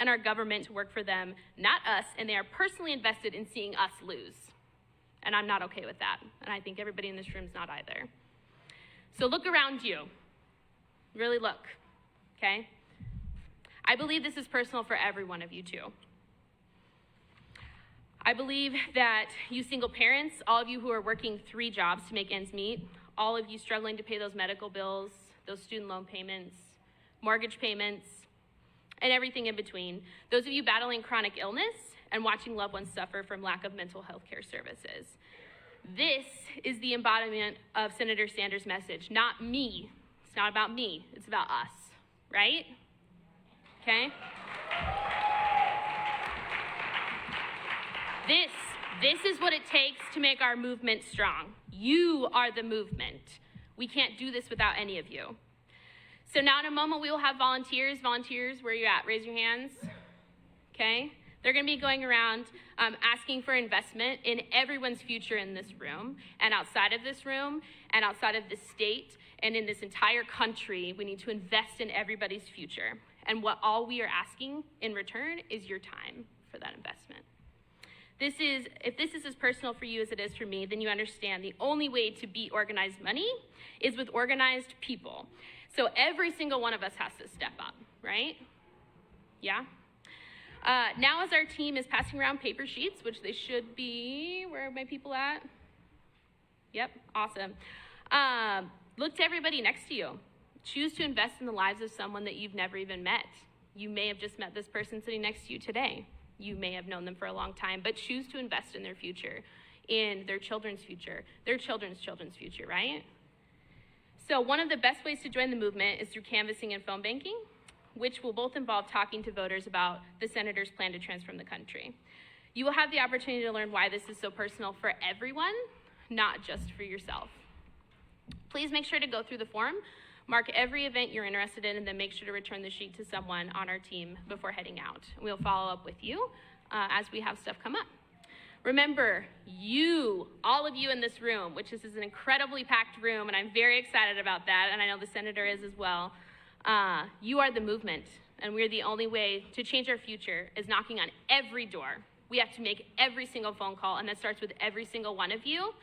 and our government to work for them, not us, and they are personally invested in seeing us lose. And I'm not okay with that, and I think everybody in this room is not either. So look around you. Really look, okay? I believe this is personal for every one of you too. I believe that you single parents, all of you who are working 3 jobs to make ends meet, all of you struggling to pay those medical bills, those student loan payments, mortgage payments, and everything in between. Those of you battling chronic illness and watching loved ones suffer from lack of mental health care services. This is the embodiment of Senator Sanders' message, not me. It's not about me, it's about us, right? Okay? This is what it takes to make our movement strong. You are the movement. We can't do this without any of you. So now in a moment, we will have volunteers. Volunteers, where are you at? Raise your hands. Okay? They're gonna be going around asking for investment in everyone's future in this room and outside of this room and outside of this state and in this entire country. We need to invest in everybody's future. And what all we are asking in return is your time for that investment. If this is as personal for you as it is for me, then you understand the only way to beat organized money is with organized people. So every single one of us has to step up, right? Yeah? Now as our team is passing around paper sheets, which they should be, where are my people at? Yep, awesome. Look to everybody next to you. Choose to invest in the lives of someone that you've never even met. You may have just met this person sitting next to you today. You may have known them for a long time, but choose to invest in their future, in their children's future, their children's future, right? So one of the best ways to join the movement is through canvassing and phone banking, which will both involve talking to voters about the senator's plan to transform the country. You will have the opportunity to learn why this is so personal for everyone, not just for yourself. Please make sure to go through the form, mark every event you're interested in, and then make sure to return the sheet to someone on our team before heading out. We'll follow up with you as we have stuff come up. Remember, you, all of you in this room, which is an incredibly packed room, and I'm very excited about that, and I know the senator is as well, you are the movement, and we're the only way to change our future is knocking on every door. We have to make every single phone call, and that starts with every single one of you,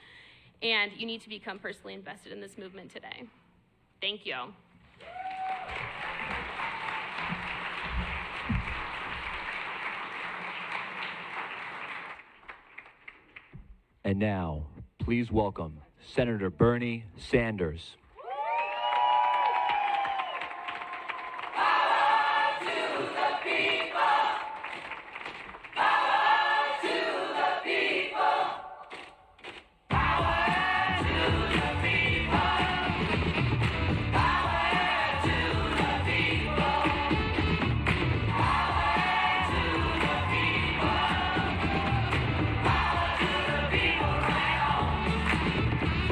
and you need to become personally invested in this movement today. Thank you. And now, please welcome Senator Bernie Sanders.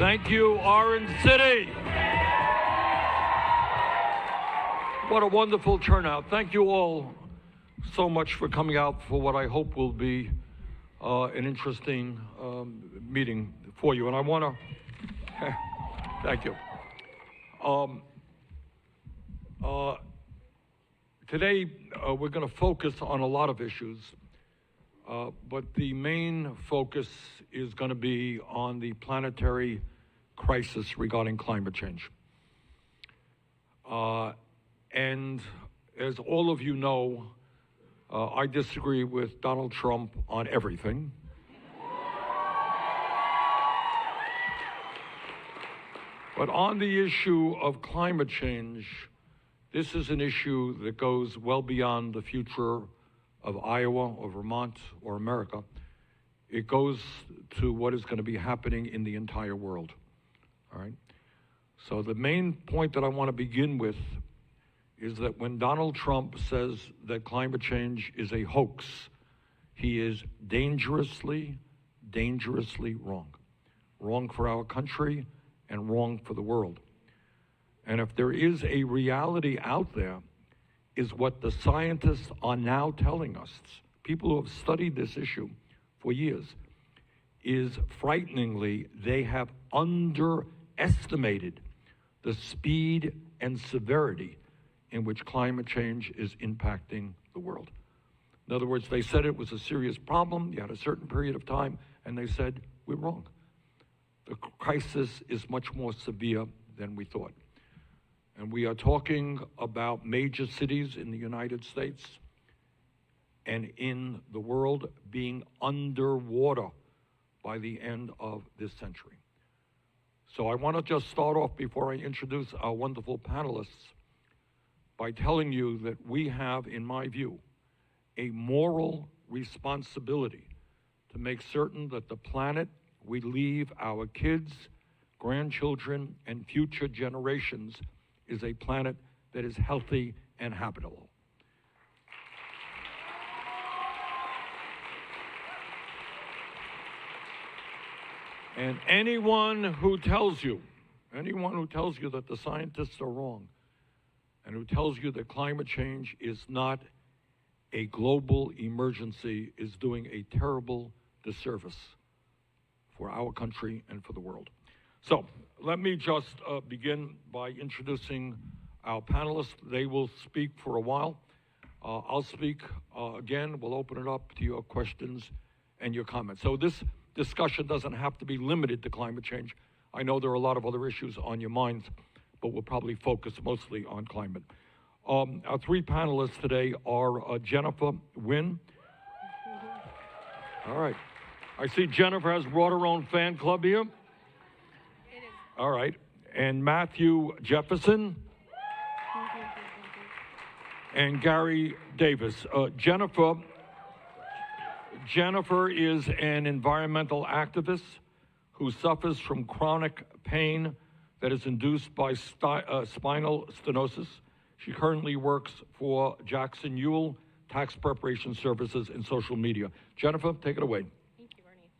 Thank you, Orange City. What a wonderful turnout. Thank you all so much for coming out for what I hope will be an interesting meeting for you. And I want to, thank you. Today, we're going to focus on a lot of issues, but the main focus is going to be on the planetary crisis regarding climate change. And as all of you know, I disagree with Donald Trump on everything. But on the issue of climate change, this is an issue that goes well beyond the future of Iowa or Vermont or America. It goes to what is going to be happening in the entire world, all right? So the main point that I want to begin with is that when Donald Trump says that climate change is a hoax, he is dangerously, dangerously wrong. Wrong for our country and wrong for the world. And if there is a reality out there, is what the scientists are now telling us, people who have studied this issue for years, is frighteningly, they have underestimated the speed and severity in which climate change is impacting the world. In other words, they said it was a serious problem. You had a certain period of time, and they said, we're wrong. The crisis is much more severe than we thought. And we are talking about major cities in the United States and in the world being underwater by the end of this century. So I want to just start off before I introduce our wonderful panelists by telling you that we have, in my view, a moral responsibility to make certain that the planet we leave our kids, grandchildren, and future generations is a planet that is healthy and habitable. And anyone who tells you that the scientists are wrong, and who tells you that climate change is not a global emergency is doing a terrible disservice for our country and for the world. So let me just begin by introducing our panelists. They will speak for a while. I'll speak again. We'll open it up to your questions and your comments. So this discussion doesn't have to be limited to climate change. I know there are a lot of other issues on your minds, but we'll probably focus mostly on climate. Our three panelists today are Jennifer Wynn. All right. I see Jennifer has brought her own fan club here. All right. And Matthew Jefferson. And Gary Davis. Jennifer is an environmental activist who suffers from chronic pain that is induced by spinal stenosis. She currently works for Jackson Ewell Tax Preparation Services and social media. Jennifer, take it away. Thank you, Bernie.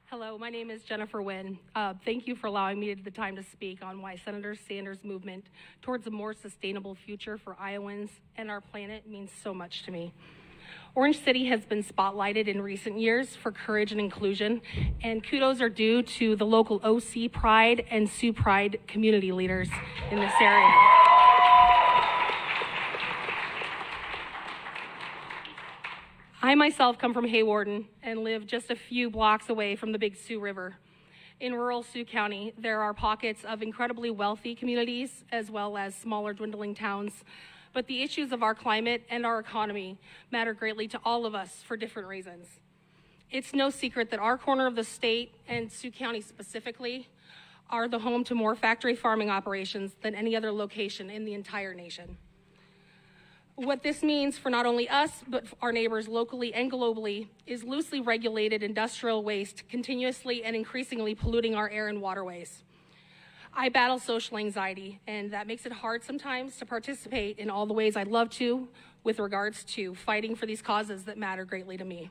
Hello, my name is Jennifer Wynn. Thank you for allowing me the time to speak on why Senator Sanders' movement towards a more sustainable future for Iowans and our planet means so much to me. Orange City has been spotlighted in recent years for courage and inclusion, and kudos are due to the local OC Pride and Sioux Pride community leaders in this area. I myself come from Haywarden and live just a few blocks away from the Big Sioux River. In rural Sioux County, there are pockets of incredibly wealthy communities as well as smaller dwindling towns, but the issues of our climate and our economy matter greatly to all of us for different reasons. It's no secret that our corner of the state, and Sioux County specifically, are the home to more factory farming operations than any other location in the entire nation. What this means for not only us, but our neighbors locally and globally is loosely regulated industrial waste continuously and increasingly polluting our air and waterways. I battle social anxiety, and that makes it hard sometimes to participate in all the ways I'd love to with regards to fighting for these causes that matter greatly to me.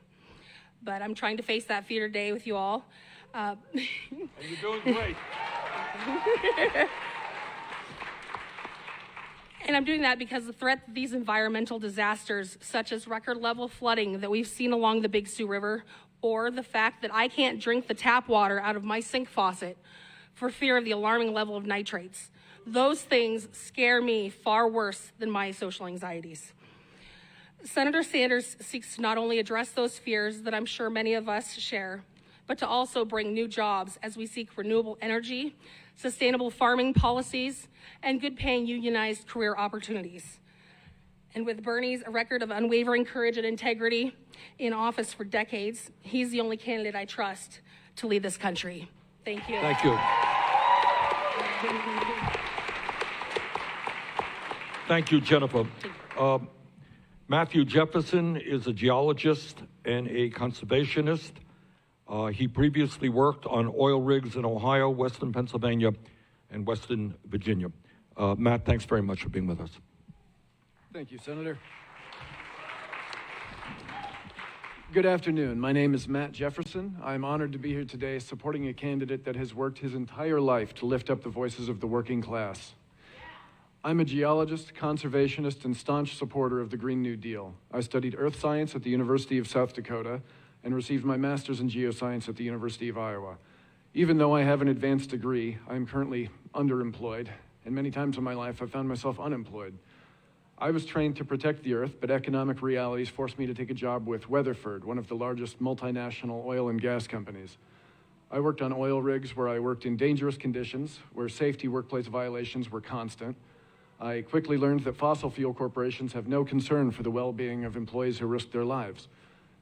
But I'm trying to face that fear today with you all. And you're doing great. And I'm doing that because the threat that these environmental disasters, such as record-level flooding that we've seen along the Big Sioux River, or the fact that I can't drink the tap water out of my sink faucet for fear of the alarming level of nitrates, those things scare me far worse than my social anxieties. Senator Sanders seeks to not only address those fears that I'm sure many of us share, but to also bring new jobs as we seek renewable energy, sustainable farming policies, and good-paying unionized career opportunities. And with Bernie's record of unwavering courage and integrity in office for decades, he's the only candidate I trust to lead this country. Thank you. Thank you. Thank you, Jennifer. Matthew Jefferson is a geologist and a conservationist. He previously worked on oil rigs in Ohio, Western Pennsylvania, and Western Virginia. Matt, thanks very much for being with us. Thank you, Senator. Good afternoon. My name is Matt Jefferson. I'm honored to be here today supporting a candidate that has worked his entire life to lift up the voices of the working class. I'm a geologist, conservationist, and staunch supporter of the Green New Deal. I studied earth science at the University of South Dakota and received my master's in geoscience at the University of Iowa. Even though I have an advanced degree, I am currently underemployed, and many times in my life I've found myself unemployed. I was trained to protect the earth, but economic realities forced me to take a job with Weatherford, one of the largest multinational oil and gas companies. I worked on oil rigs where I worked in dangerous conditions, where safety workplace violations were constant. I quickly learned that fossil fuel corporations have no concern for the well-being of employees who risk their lives,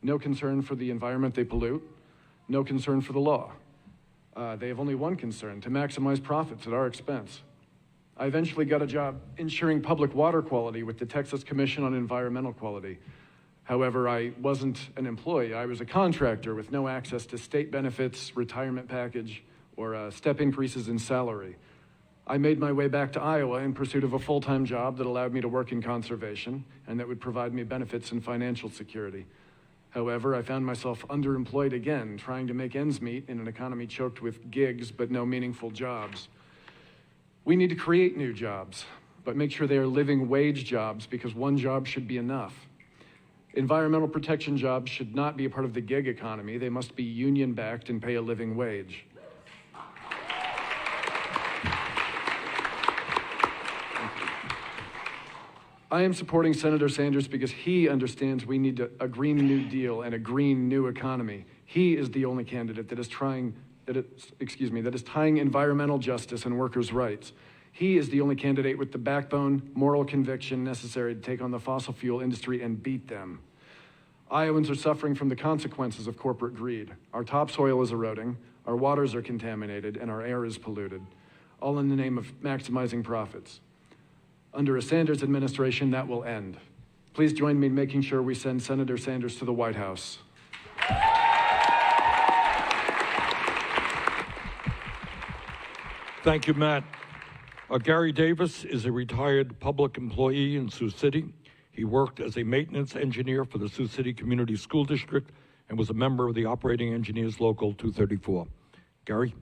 no concern for the environment they pollute, no concern for the law. They have only one concern, to maximize profits at our expense. I eventually got a job ensuring public water quality with the Texas Commission on Environmental Quality. However, I wasn't an employee. I was a contractor with no access to state benefits, retirement package, or step increases in salary. I made my way back to Iowa in pursuit of a full-time job that allowed me to work in conservation and that would provide me benefits and financial security. However, I found myself underemployed again, trying to make ends meet in an economy choked with gigs but no meaningful jobs. We need to create new jobs, but make sure they are living wage jobs because one job should be enough. Environmental protection jobs should not be a part of the gig economy. They must be union-backed and pay a living wage. I am supporting Senator Sanders because he understands we need a Green New Deal and a green new economy. He is the only candidate that is tying environmental justice and workers' rights. He is the only candidate with the backbone, moral conviction necessary to take on the fossil fuel industry and beat them. Iowans are suffering from the consequences of corporate greed. Our topsoil is eroding, our waters are contaminated, and our air is polluted, all in the name of maximizing profits. Under a Sanders administration, that will end. Please join me in making sure we send Senator Sanders to the White House. Thank you, Matt. Gary Davis is a retired public employee in Sioux City. He worked as a maintenance engineer for the Sioux City Community School District and was a member of the Operating Engineers Local 234. Gary?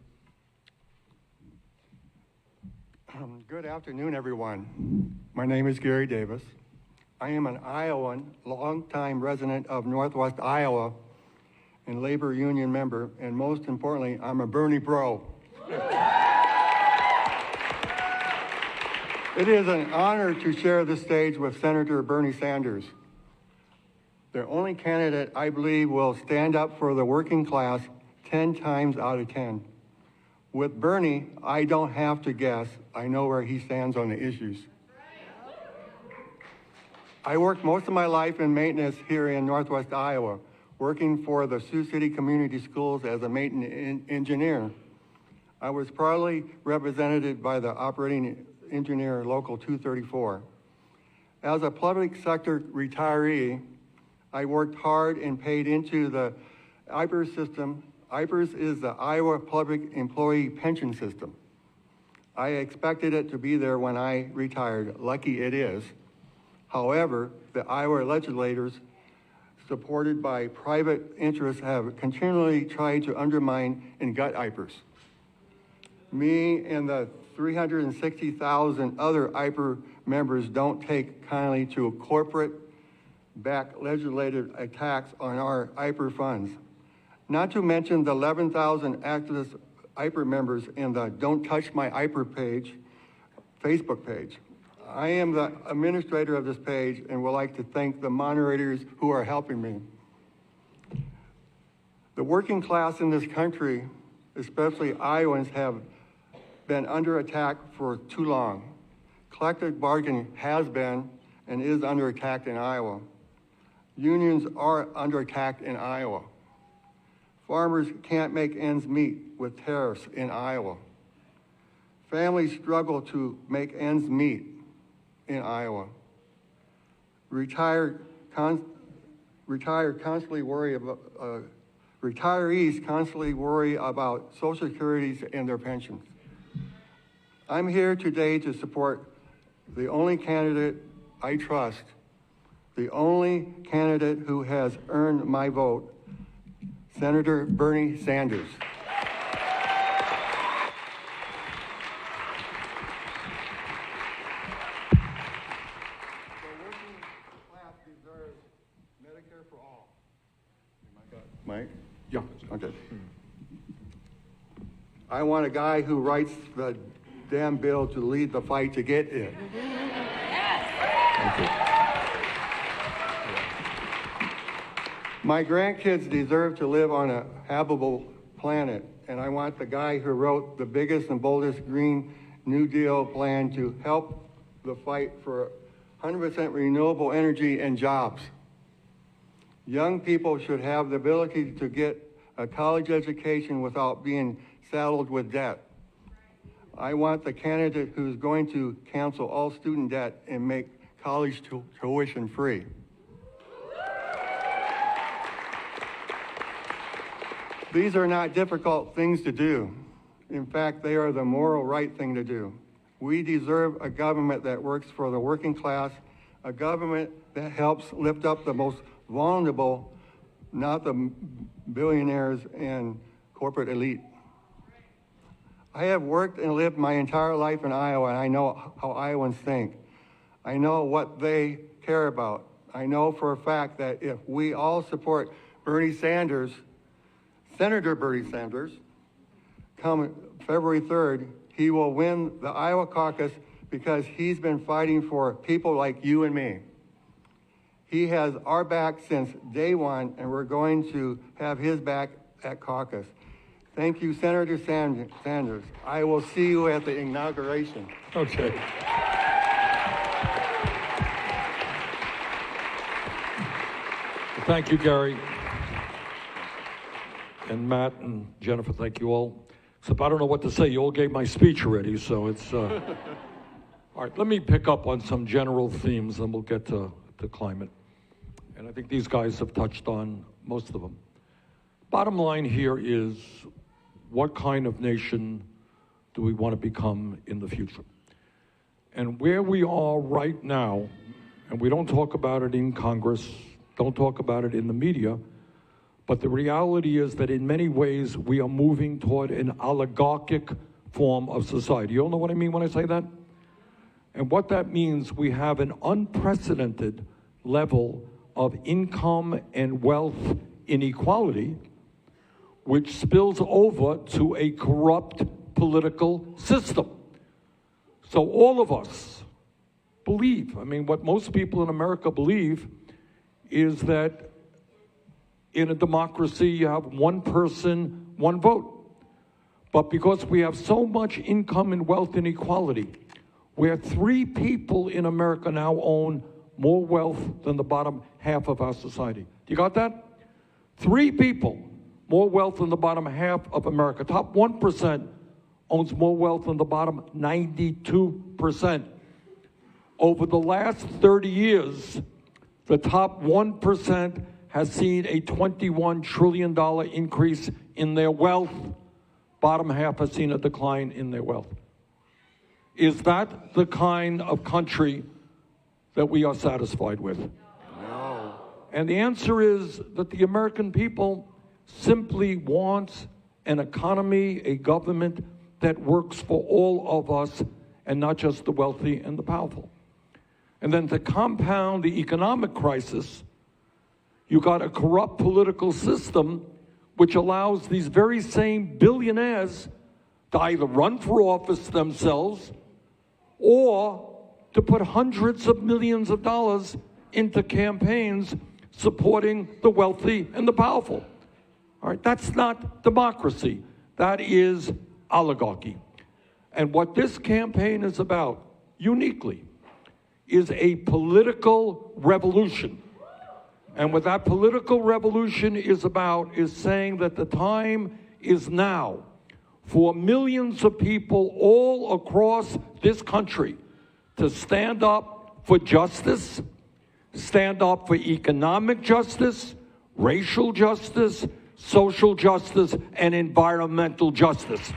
Good afternoon, everyone. My name is Gary Davis. I am an Iowan, longtime resident of Northwest Iowa, and labor union member, and most importantly, I'm a Bernie bro. It is an honor to share the stage with Senator Bernie Sanders, the only candidate I believe will stand up for the working class 10 times out of 10. With Bernie, I don't have to guess. I know where he stands on the issues. I worked most of my life in maintenance here in Northwest Iowa, working for the Sioux City Community Schools as a maintenance engineer. I was proudly represented by the Operating Engineer Local 234. As a public sector retiree, I worked hard and paid into the IPERS system. IPERS is the Iowa Public Employee Pension System. I expected it to be there when I retired. Lucky it is. However, the Iowa legislators, supported by private interests, have continually tried to undermine and gut IPERS. Me and the 360,000 other IPER members don't take kindly to corporate-backed legislative attacks on our IPER funds. Not to mention the 11,000 activist IPER members in the Don't Touch My IPER page, Facebook page. I am the administrator of this page and would like to thank the moderators who are helping me. The working class in this country, especially Iowans, have been under attack for too long. Collective bargaining has been and is under attack in Iowa. Unions are under attack in Iowa. Farmers can't make ends meet with tariffs in Iowa. Families struggle to make ends meet in Iowa. Retirees constantly worry about Social Securities and their pensions. I'm here today to support the only candidate I trust, the only candidate who has earned my vote, Senator Bernie Sanders. The working class deserves Medicare for all. Mike? Yeah. Okay. I want a guy who writes the damn bill to lead the fight to get it. Thank you. My grandkids deserve to live on a habitable planet, and I want the guy who wrote the biggest and boldest Green New Deal plan to help the fight for 100% renewable energy and jobs. Young people should have the ability to get a college education without being saddled with debt. I want the candidate who's going to cancel all student debt and make college tuition free. These are not difficult things to do. In fact, they are the moral right thing to do. We deserve a government that works for the working class, a government that helps lift up the most vulnerable, not the billionaires and corporate elite. I have worked and lived my entire life in Iowa, and I know how Iowans think. I know what they care about. I know for a fact that if we all support Bernie Sanders, Senator Bernie Sanders, come February 3rd, he will win the Iowa caucus because he's been fighting for people like you and me. He has our back since day one, and we're going to have his back at caucus. Thank you, Senator Sanders. I will see you at the inauguration. Okay. Thank you, Gary. And Matt and Jennifer, thank you all. Except I don't know what to say. You all gave my speech already, so it's... All right, let me pick up on some general themes, and we'll get to climate. And I think these guys have touched on most of them. Bottom line here is, what kind of nation do we want to become in the future? And where we are right now, and we don't talk about it in Congress, don't talk about it in the media, but the reality is that in many ways we are moving toward an oligarchic form of society. You all know what I mean when I say that? And what that means, we have an unprecedented level of income and wealth inequality, which spills over to a corrupt political system. So all of us believe, I mean, what most people in America believe is that in a democracy you have one person, one vote. But because we have so much income and wealth inequality, where 3 people in America now own more wealth than the bottom half of our society. You got that? 3 people, more wealth than the bottom half of America. Top 1% owns more wealth than the bottom 92%. Over the last 30 years, the top 1% has seen a $21 trillion increase in their wealth. Bottom half has seen a decline in their wealth. Is that the kind of country that we are satisfied with? No. And the answer is that the American people simply want an economy, a government that works for all of us and not just the wealthy and the powerful. And then to compound the economic crisis, you got a corrupt political system which allows these very same billionaires to either run for office themselves or to put hundreds of millions of dollars into campaigns supporting the wealthy and the powerful. All right, that's not democracy. That is oligarchy. And what this campaign is about, uniquely, is a political revolution. And what that political revolution is about is saying that the time is now for millions of people all across this country to stand up for justice, stand up for economic justice, racial justice, social justice, and environmental justice.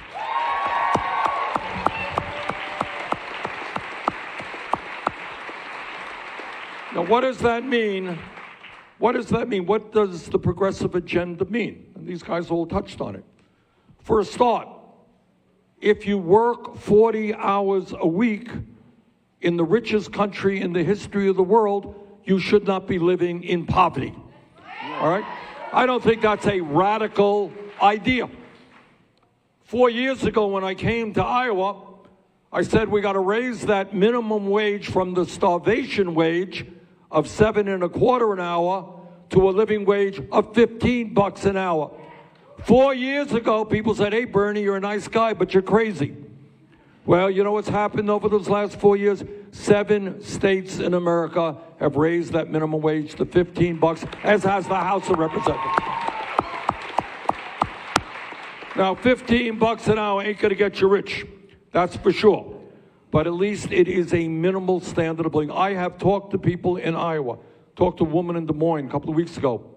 Now, what does that mean? What does that mean? What does the progressive agenda mean? And these guys all touched on it. For a start, if you work 40 hours a week in the richest country in the history of the world, you should not be living in poverty. All right? I don't think that's a radical idea. 4 years ago when I came to Iowa, I said we got to raise that minimum wage from the starvation wage of $7.25 an hour to a living wage of $15 an hour. 4 years ago, people said, hey, Bernie, you're a nice guy, but you're crazy. Well, you know what's happened over those last 4 years? 7 states in America have raised that minimum wage to $15, as has the House of Representatives. Now, $15 an hour ain't going to get you rich. That's for sure. But at least it is a minimal standard of living. I have talked to people in Iowa. Talked to a woman in Des Moines a couple of weeks ago.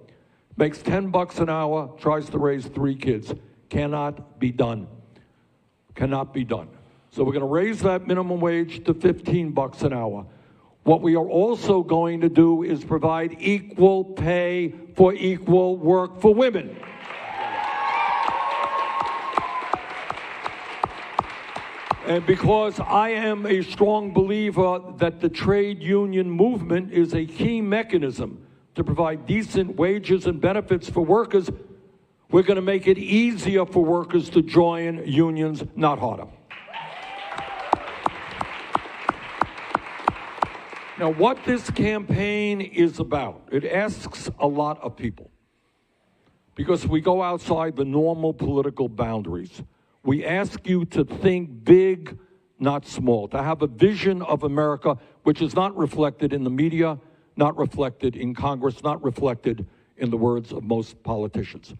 Makes $10 an hour, tries to raise 3 kids. Cannot be done. Cannot be done. So we're going to raise that minimum wage to $15 an hour. What we are also going to do is provide equal pay for equal work for women. And because I am a strong believer that the trade union movement is a key mechanism to provide decent wages and benefits for workers, we're going to make it easier for workers to join unions, not harder. Now, what this campaign is about, it asks a lot of people because we go outside the normal political boundaries. We ask you to think big, not small, to have a vision of America which is not reflected in the media, not reflected in Congress, not reflected in the words of most politicians.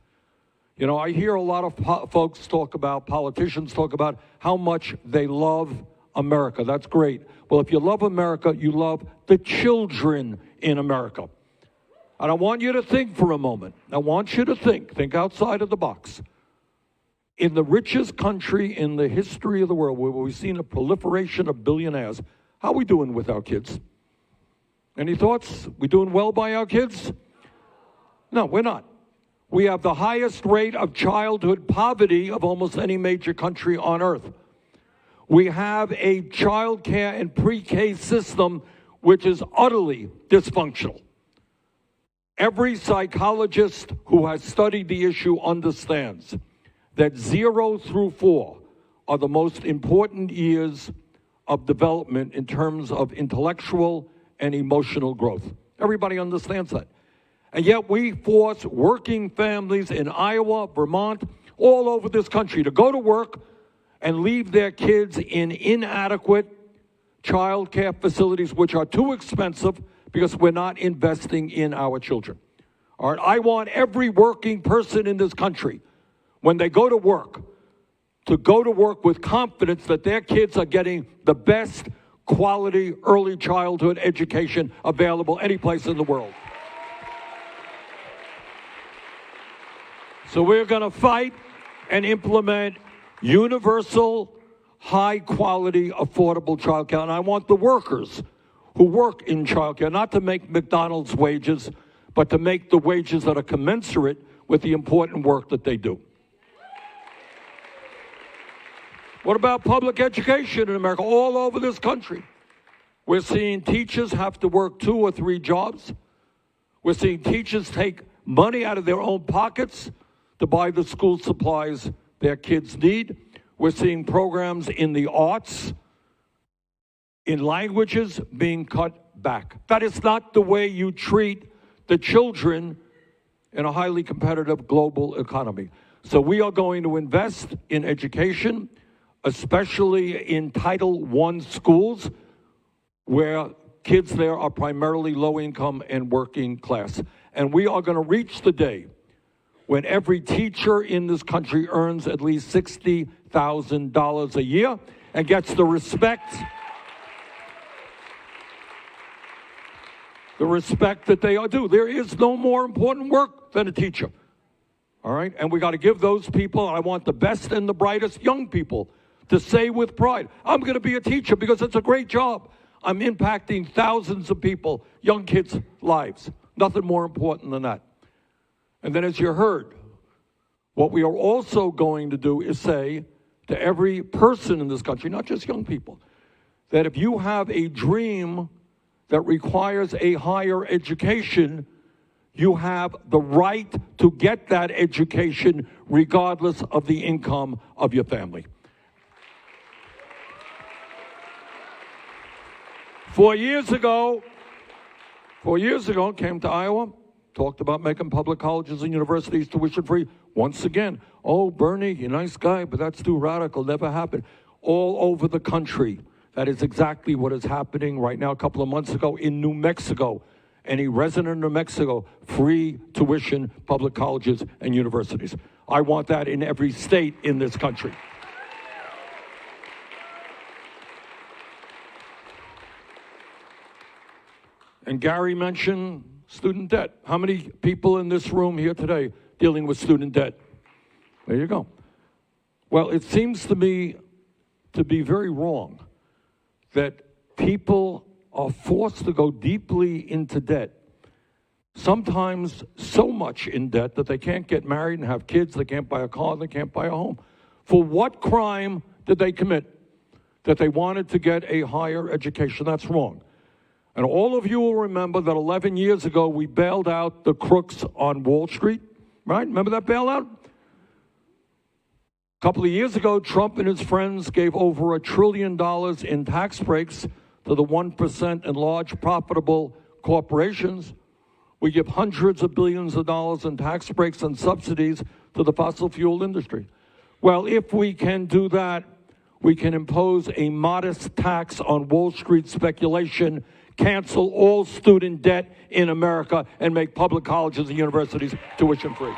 You know, I hear a lot of folks talk about, politicians talk about how much they love America. That's great. Well, if you love America, you love the children in America. And I want you to think for a moment. I want you to think outside of the box. In the richest country in the history of the world, where we've seen a proliferation of billionaires, how are we doing with our kids? Any thoughts? We doing well by our kids? No, we're not. We have the highest rate of childhood poverty of almost any major country on earth. We have a child care and pre-K system which is utterly dysfunctional. Every psychologist who has studied the issue understands that 0 through 4 are the most important years of development in terms of intellectual and emotional growth. Everybody understands that. And yet we force working families in Iowa, Vermont, all over this country to go to work and leave their kids in inadequate child care facilities, which are too expensive because we're not investing in our children. All right, I want every working person in this country, when they go to work with confidence that their kids are getting the best quality early childhood education available any place in the world. So we're going to fight and implement universal, high-quality, affordable child care. And I want the workers who work in child care not to make McDonald's wages, but to make the wages that are commensurate with the important work that they do. What about public education in America? All over this country, we're seeing teachers have to work 2 or 3 jobs. We're seeing teachers take money out of their own pockets to buy the school supplies their kids need. We're seeing programs in the arts, in languages being cut back. That is not the way you treat the children in a highly competitive global economy. So we are going to invest in education, especially in Title I schools, where kids there are primarily low income and working class. And we are going to reach the day when every teacher in this country earns at least $60,000 a year and gets the respect that they are due. There is no more important work than a teacher. All right? And we got to give those people, and I want the best and the brightest young people to say with pride, I'm going to be a teacher because it's a great job. I'm impacting thousands of people, young kids' lives. Nothing more important than that. And then as you heard, what we are also going to do is say to every person in this country, not just young people, that if you have a dream that requires a higher education, you have the right to get that education regardless of the income of your family. 4 years ago, came to Iowa, talked about making public colleges and universities tuition-free. Once again, oh, Bernie, you're a nice guy, but that's too radical, never happened. All over the country, that is exactly what is happening right now. A couple of months ago in New Mexico, any resident of New Mexico, free tuition, public colleges and universities. I want that in every state in this country. And Gary mentioned student debt. How many people in this room here today dealing with student debt? There you go. Well, it seems to me to be very wrong that people are forced to go deeply into debt, sometimes so much in debt that they can't get married and have kids, they can't buy a car, they can't buy a home. For what crime did they commit? That they wanted to get a higher education. That's wrong. And all of you will remember that 11 years ago, we bailed out the crooks on Wall Street, right? Remember that bailout? A couple of years ago, Trump and his friends gave over $1 trillion in tax breaks to the 1% and large profitable corporations. We give hundreds of billions of dollars in tax breaks and subsidies to the fossil fuel industry. Well, if we can do that, we can impose a modest tax on Wall Street speculation, cancel all student debt in America, and make public colleges and universities tuition-free.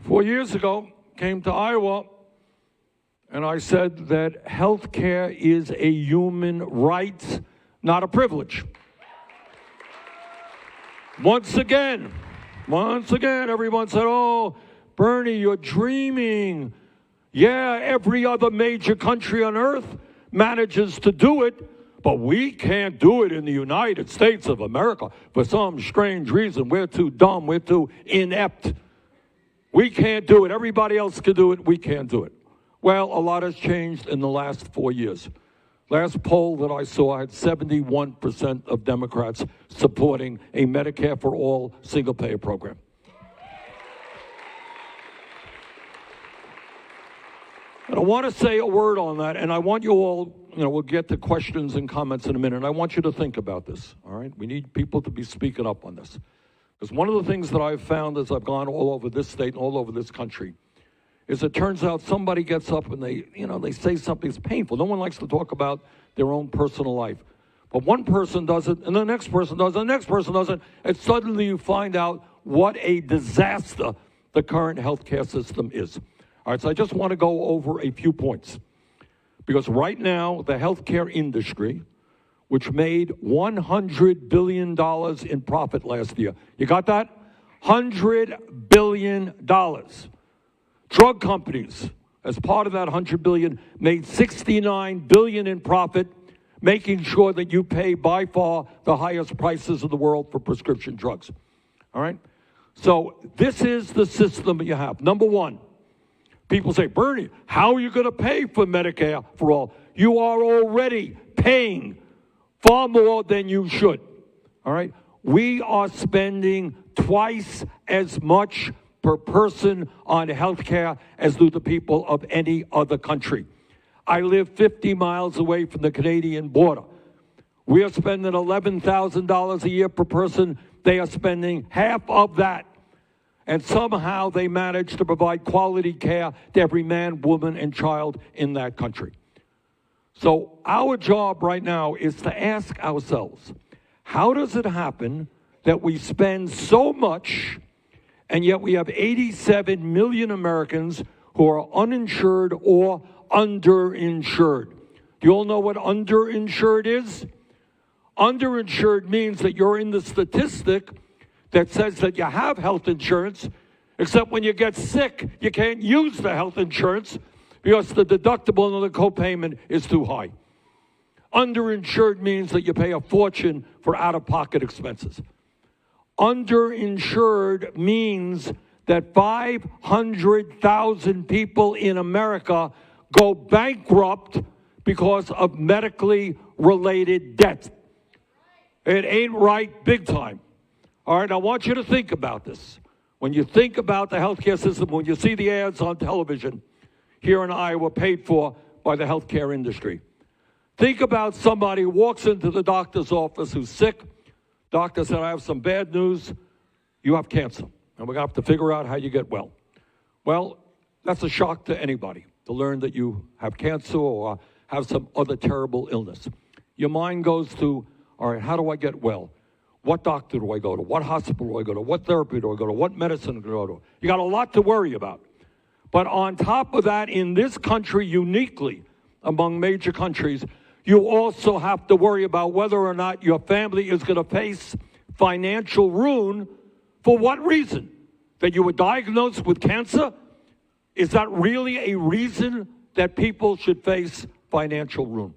Four years ago, came to Iowa, and I said that health care is a human right, not a privilege. Once again, everyone said, oh, Bernie, you're dreaming. Yeah, every other major country on earth manages to do it, but we can't do it in the United States of America. For some strange reason, we're too dumb, we're too inept. We can't do it. Everybody else can do it. We can't do it. Well, a lot has changed in the last 4 years. Last poll that I saw had 71% of Democrats supporting a Medicare for all single-payer program. And I want to say a word on that, and I want you all, we'll get to questions and comments in a minute, and I want you to think about this, all right? We need people to be speaking up on this. Because one of the things that I've found as I've gone all over this state and all over this country is it turns out somebody gets up and they say something's painful. No one likes to talk about their own personal life. But one person does it, and the next person does it, and the next person does it, and suddenly you find out what a disaster the current healthcare system is. All right, so I just want to go over a few points. Because right now, the healthcare industry, which made $100 billion in profit last year. You got that? $100 billion. Drug companies, as part of that $100 billion, made $69 billion in profit, making sure that you pay by far the highest prices in the world for prescription drugs. All right? So this is the system that you have. Number one, people say, Bernie, how are you going to pay for Medicare for all? You are already paying far more than you should, all right? We are spending twice as much per person on health care as do the people of any other country. I live 50 miles away from the Canadian border. We are spending $11,000 a year per person. They are spending half of that. And somehow they manage to provide quality care to every man, woman, and child in that country. So our job right now is to ask ourselves, how does it happen that we spend so much and yet we have 87 million Americans who are uninsured or underinsured? Do you all know what underinsured is? Underinsured means that you're in the statistic that says that you have health insurance, except when you get sick, you can't use the health insurance because the deductible and the copayment is too high. Underinsured means that you pay a fortune for out-of-pocket expenses. Underinsured means that 500,000 people in America go bankrupt because of medically related debt. It ain't right big time. All right, I want you to think about this. When you think about the healthcare system, when you see the ads on television here in Iowa paid for by the healthcare industry, think about somebody who walks into the doctor's office who's sick. Doctor said, I have some bad news. You have cancer, and we're going to have to figure out how you get well. Well, that's a shock to anybody, to learn that you have cancer or have some other terrible illness. Your mind goes to, all right, how do I get well? What doctor do I go to? What hospital do I go to? What therapy do I go to? What medicine do I go to? You got a lot to worry about. But on top of that, in this country, uniquely among major countries, you also have to worry about whether or not your family is going to face financial ruin. For what reason? That you were diagnosed with cancer? Is that really a reason that people should face financial ruin?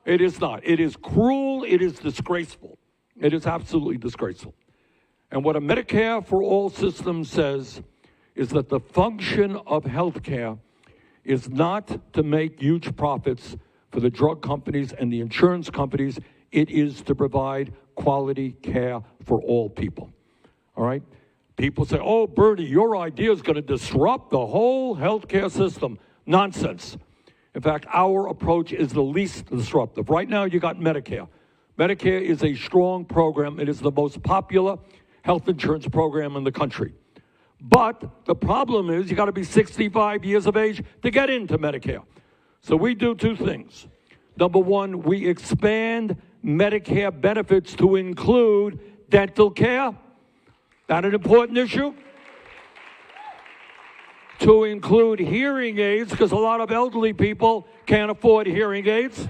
It is not. It is cruel. It is disgraceful. It is absolutely disgraceful. And what a Medicare for All system says is that the function of healthcare is not to make huge profits for the drug companies and the insurance companies. It is to provide quality care for all people. All right? People say, oh, Bernie, your idea is going to disrupt the whole healthcare system. Nonsense. In fact, our approach is the least disruptive. Right now, you got Medicare. Medicare is a strong program. It is the most popular health insurance program in the country. But the problem is you got to be 65 years of age to get into Medicare. So we do two things. Number one, we expand Medicare benefits to include dental care. That an important issue? To include hearing aids, because a lot of elderly people can't afford hearing aids.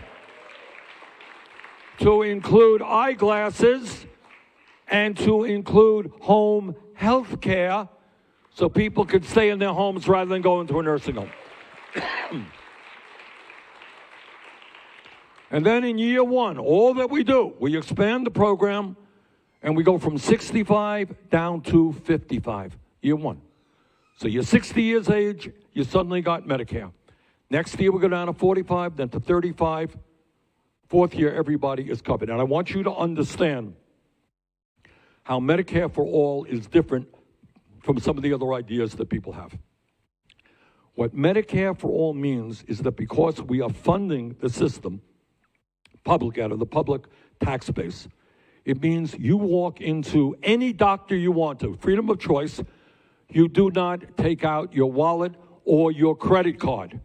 To include eyeglasses, and to include home health care, so people can stay in their homes rather than going to a nursing home. And then in year one, all that we do, we expand the program, and we go from 65 down to 55, year one. So you're 60 years age, you suddenly got Medicare. Next year, we go down to 45, then to 35. Fourth year, everybody is covered. And I want you to understand how Medicare for All is different from some of the other ideas that people have. What Medicare for All means is that because we are funding the system, public out of the public tax base, it means you walk into any doctor you want to, freedom of choice. You do not take out your wallet or your credit card.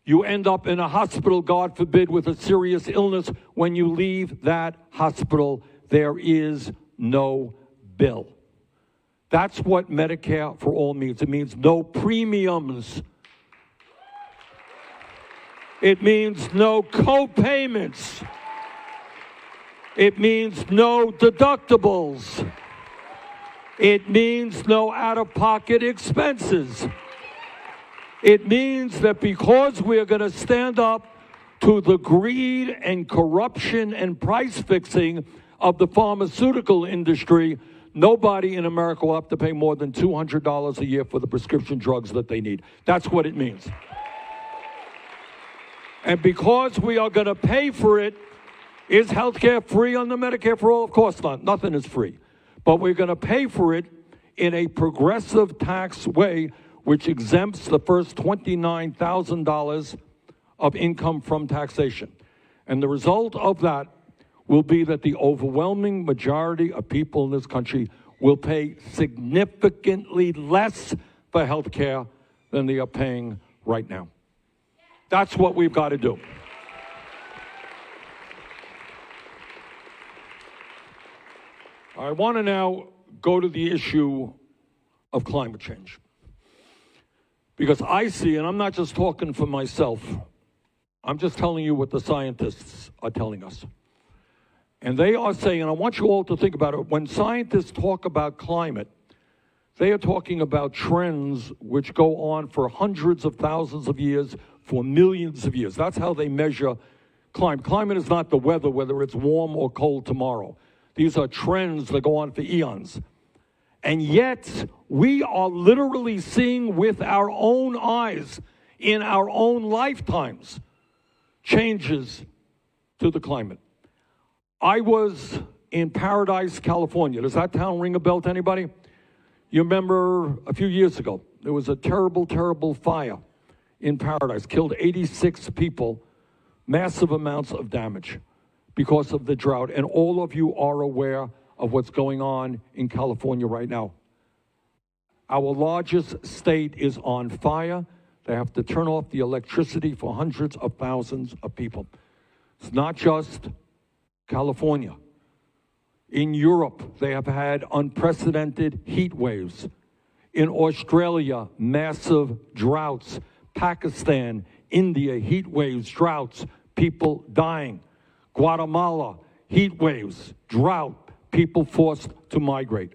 You end up in a hospital, God forbid, with a serious illness. When you leave that hospital, there is no bill. That's what Medicare for All means. It means no premiums. It means no co-payments. It means no deductibles. It means no out-of-pocket expenses. It means that because we're going to stand up to the greed and corruption and price fixing of the pharmaceutical industry, nobody in America will have to pay more than $200 a year for the prescription drugs that they need. That's what it means. And because we are going to pay for it, is healthcare free under Medicare for All? Of course not. Nothing is free. But we're going to pay for it in a progressive tax way, which exempts the first $29,000 of income from taxation. And the result of that will be that the overwhelming majority of people in this country will pay significantly less for health care than they are paying right now. That's what we've got to do. I want to now go to the issue of climate change. Because I see, and I'm not just talking for myself, I'm just telling you what the scientists are telling us. And they are saying, and I want you all to think about it, when scientists talk about climate, they are talking about trends which go on for hundreds of thousands of years, for millions of years. That's how they measure climate. Climate is not the weather, whether it's warm or cold tomorrow. These are trends that go on for eons. And yet, we are literally seeing with our own eyes, in our own lifetimes, changes to the climate. I was in Paradise, California. Does that town ring a bell to anybody? You remember a few years ago, there was a terrible, terrible fire in Paradise, killed 86 people, massive amounts of damage because of the drought. And all of you are aware of what's going on in California right now. Our largest state is on fire. They have to turn off the electricity for hundreds of thousands of people. It's not just California. In Europe, they have had unprecedented heat waves. In Australia, massive droughts. Pakistan, India, heat waves, droughts, people dying. Guatemala, heat waves, drought, people forced to migrate.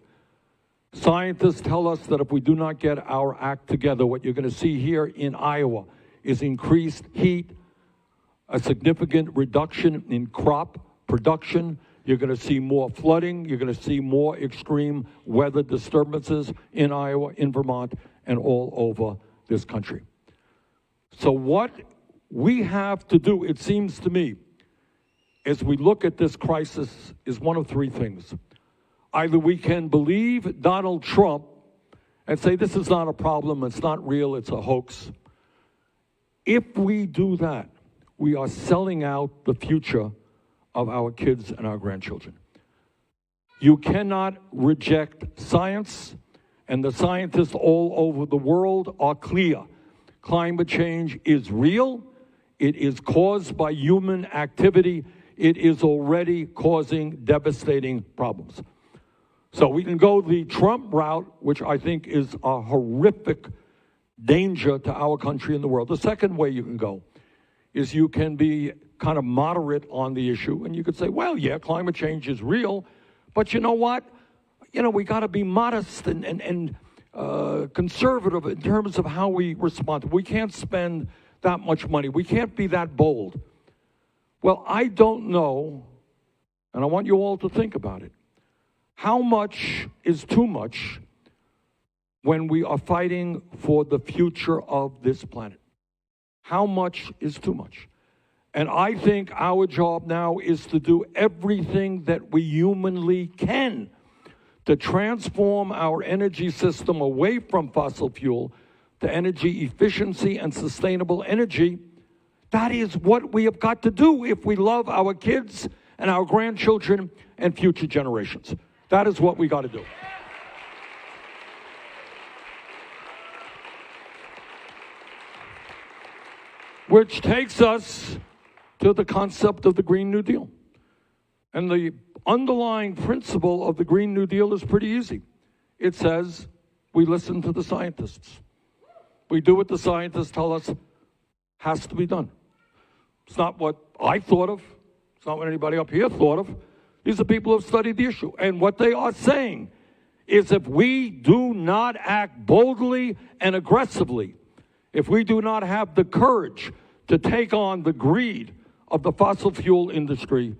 Scientists tell us that if we do not get our act together, what you're going to see here in Iowa is increased heat, a significant reduction in crop production. You're going to see more flooding. You're going to see more extreme weather disturbances in Iowa, in Vermont, and all over this country. So what we have to do, it seems to me, as we look at this crisis, is one of three things. Either we can believe Donald Trump and say this is not a problem, it's not real, it's a hoax. If we do that, we are selling out the future of our kids and our grandchildren. You cannot reject science, and the scientists all over the world are clear. Climate change is real. It is caused by human activity. It is already causing devastating problems. So we can go the Trump route, which I think is a horrific danger to our country and the world. The second way you can go is you can be kind of moderate on the issue, and you could say, well, yeah, climate change is real, but you know what? You know, we got to be modest and conservative in terms of how we respond. We can't spend that much money. We can't be that bold. Well, I don't know, and I want you all to think about it. How much is too much when we are fighting for the future of this planet? How much is too much? And I think our job now is to do everything that we humanly can to transform our energy system away from fossil fuel to energy efficiency and sustainable energy. That is what we have got to do if we love our kids and our grandchildren and future generations. That is what we got to do. Which takes us to the concept of the Green New Deal. And the underlying principle of the Green New Deal is pretty easy. It says we listen to the scientists. We do what the scientists tell us has to be done. It's not what I thought of. It's not what anybody up here thought of. These are people who have studied the issue. And what they are saying is if we do not act boldly and aggressively, if we do not have the courage to take on the greed of the fossil fuel industry,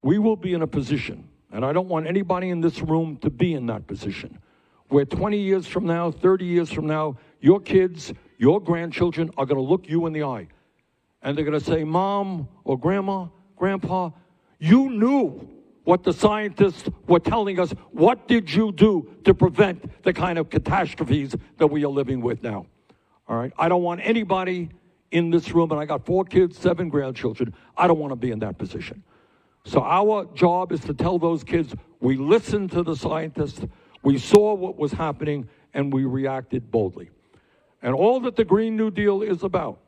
we will be in a position, and I don't want anybody in this room to be in that position, where 20 years from now, 30 years from now, your kids, your grandchildren are going to look you in the eye. And they're going to say, Mom or Grandma, Grandpa, you knew what the scientists were telling us. What did you do to prevent the kind of catastrophes that we are living with now? All right? I don't want anybody in this room, and I got 4 kids, 7 grandchildren. I don't want to be in that position. So our job is to tell those kids, we listened to the scientists, we saw what was happening, and we reacted boldly. And all that the Green New Deal is about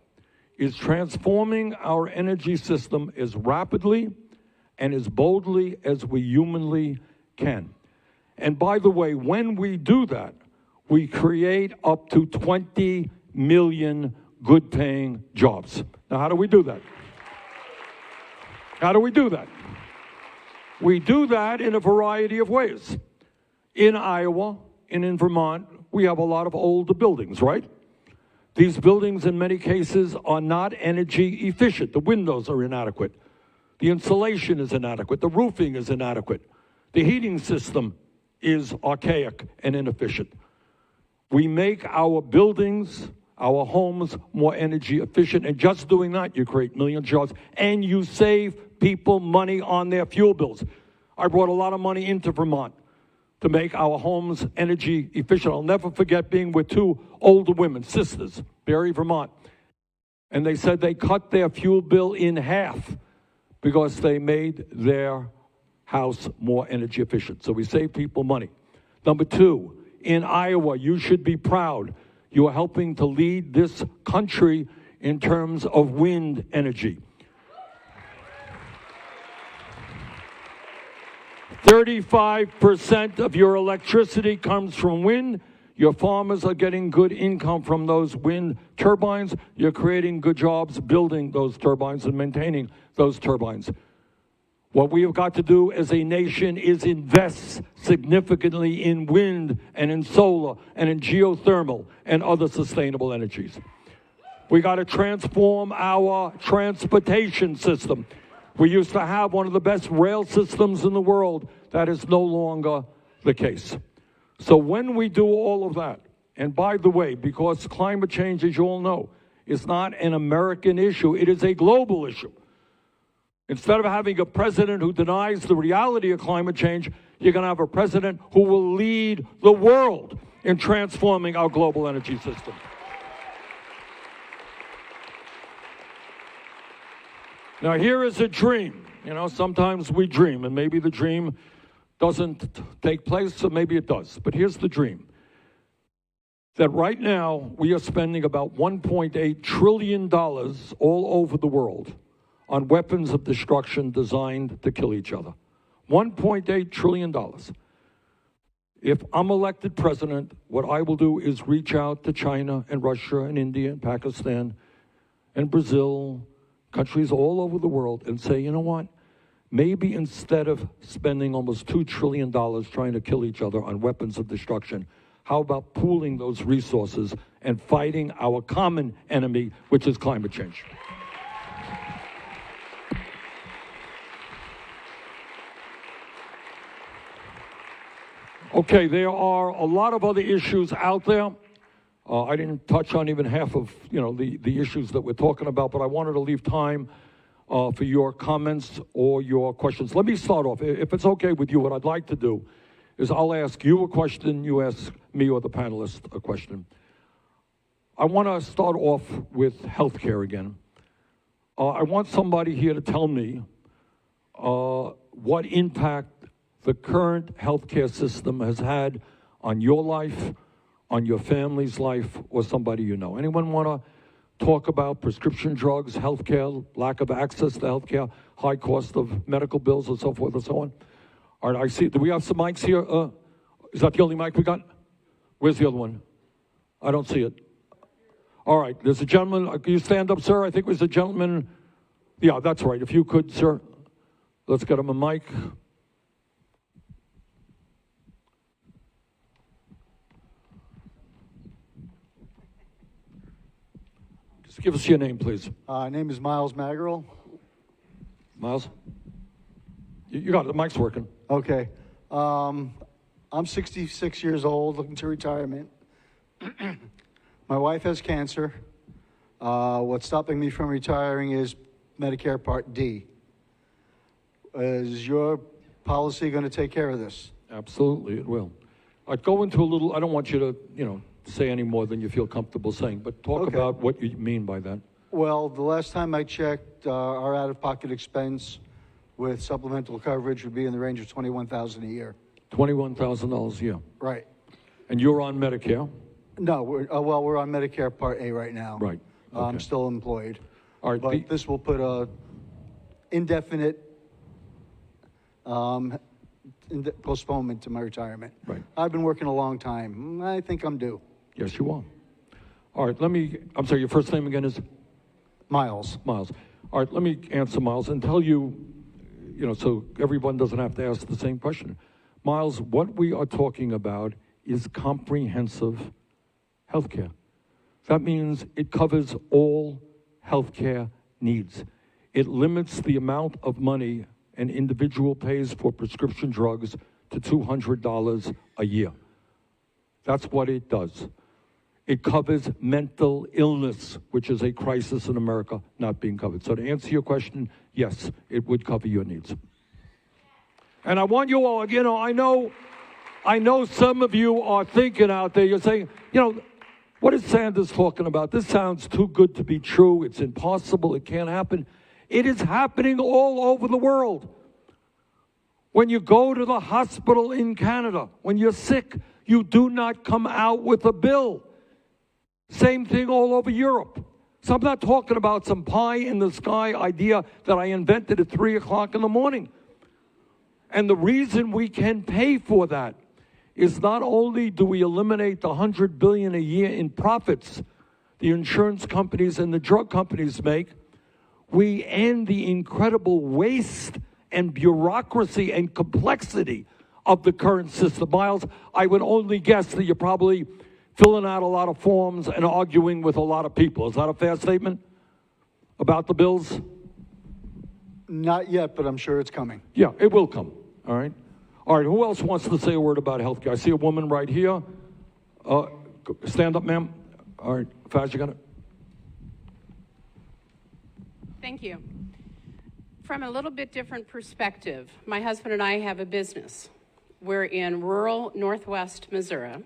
is transforming our energy system as rapidly and as boldly as we humanly can. And by the way, when we do that, we create up to 20 million good-paying jobs. Now, how do we do that? How do we do that? We do that in a variety of ways. In Iowa and in Vermont, we have a lot of old buildings, right? These buildings, in many cases, are not energy efficient. The windows are inadequate. The insulation is inadequate. The roofing is inadequate. The heating system is archaic and inefficient. We make our buildings, our homes, more energy efficient, and just doing that, you create millions of jobs, and you save people money on their fuel bills. I brought a lot of money into Vermont to make our homes energy efficient. I'll never forget being with two older women, sisters, Barry, Vermont, and they said they cut their fuel bill in half because they made their house more energy efficient. So we save people money. Number two, in Iowa, you should be proud. You are helping to lead this country in terms of wind energy. 35% of your electricity comes from wind. Your farmers are getting good income from those wind turbines. You're creating good jobs building those turbines and maintaining those turbines. What we have got to do as a nation is invest significantly in wind and in solar and in geothermal and other sustainable energies. We got to transform our transportation system. We used to have one of the best rail systems in the world. That is no longer the case. So when we do all of that, and by the way, because climate change, as you all know, is not an American issue, it is a global issue. Instead of having a president who denies the reality of climate change, you're going to have a president who will lead the world in transforming our global energy system. Now, here is a dream. You know, sometimes we dream, and maybe the dream doesn't take place, so maybe it does. But here's the dream. That right now, we are spending about $1.8 trillion all over the world on weapons of destruction designed to kill each other. $1.8 trillion. If I'm elected president, what I will do is reach out to China and Russia and India and Pakistan and Brazil, countries all over the world, and say, you know what? Maybe instead of spending almost $2 trillion trying to kill each other on weapons of destruction, how about pooling those resources and fighting our common enemy, which is climate change? Okay, there are a lot of other issues out there. I didn't touch on even half of the issues that we're talking about, but I wanted to leave time for your comments or your questions. Let me start off. If it's okay with you, what I'd like to do is I'll ask you a question, you ask me or the panelist a question. I want to start off with healthcare again. I want somebody here to tell me what impact the current healthcare system has had on your life, on your family's life, or somebody you know. Anyone want to talk about prescription drugs, healthcare, lack of access to healthcare, high cost of medical bills, and so forth and so on? All right, I see. Do we have some mics here? Is that the only mic we got? Where's the other one? I don't see it. All right, there's a gentleman. Can you stand up, sir? I think it was a gentleman. Yeah, that's right. If you could, sir. Let's get him a mic. Just give us your name, please. Name is Miles Maggerl. Miles? You got it. The mic's working. Okay. I'm 66 years old, looking to retirement. My wife has cancer. What's stopping me from retiring is Medicare Part D. Is your policy going to take care of this? Absolutely, it will. I'd go into a little, I don't want you to, say any more than you feel comfortable saying, but talk about what you mean by that. Well, the last time I checked, our out-of-pocket expense with supplemental coverage would be in the range of $21,000 a year. $21,000 a year. Right. And you're on Medicare? No, we're on Medicare Part A right now. Right. Okay. I'm still employed. All right. But this will put a indefinite postponement to my retirement. Right. I've been working a long time. I think I'm due. Yes, you are. All right, I'm sorry, your first name again is? Miles. Miles. All right, let me answer Miles and tell you, so everyone doesn't have to ask the same question. Miles, what we are talking about is comprehensive health care. That means it covers all healthcare needs. It limits the amount of money an individual pays for prescription drugs to $200 a year. That's what it does. It covers mental illness, which is a crisis in America not being covered. So to answer your question, yes, it would cover your needs. And I want you all, I know I know some of you are thinking out there, you're saying, you know, what is Sanders talking about? This sounds too good to be true. It's impossible. It can't happen. It is happening all over the world. When you go to the hospital in Canada, when you're sick, you do not come out with a bill. Same thing all over Europe. So I'm not talking about some pie-in-the-sky idea that I invented at 3 o'clock in the morning. And the reason we can pay for that is not only do we eliminate the $100 billion a year in profits the insurance companies and the drug companies make, we end the incredible waste and bureaucracy and complexity of the current system. Miles, I would only guess that you're probably filling out a lot of forms and arguing with a lot of people. Is that a fair statement about the bills? Not yet, but I'm sure it's coming. Yeah, it will come, all right? All right, who else wants to say a word about health care? I see a woman right here. Stand up, ma'am. All right, Faz, you got it? Thank you. From a little bit different perspective, my husband and I have a business. We're in rural northwest Missouri.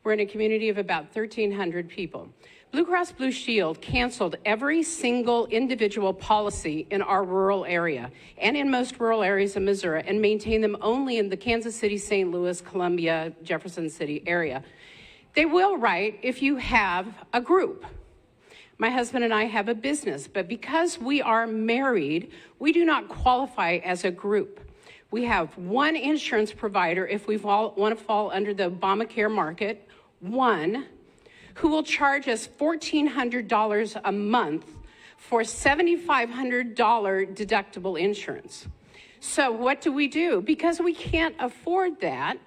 We're in a community of about 1,300 people. Blue Cross Blue Shield canceled every single individual policy in our rural area and in most rural areas of Missouri and maintained them only in the Kansas City, St. Louis, Columbia, Jefferson City area. They will write if you have a group. My husband and I have a business, but because we are married, we do not qualify as a group. We have one insurance provider if we want to fall under the Obamacare market, one, who will charge us $1,400 a month for $7,500 deductible insurance. So what do? Because we can't afford that,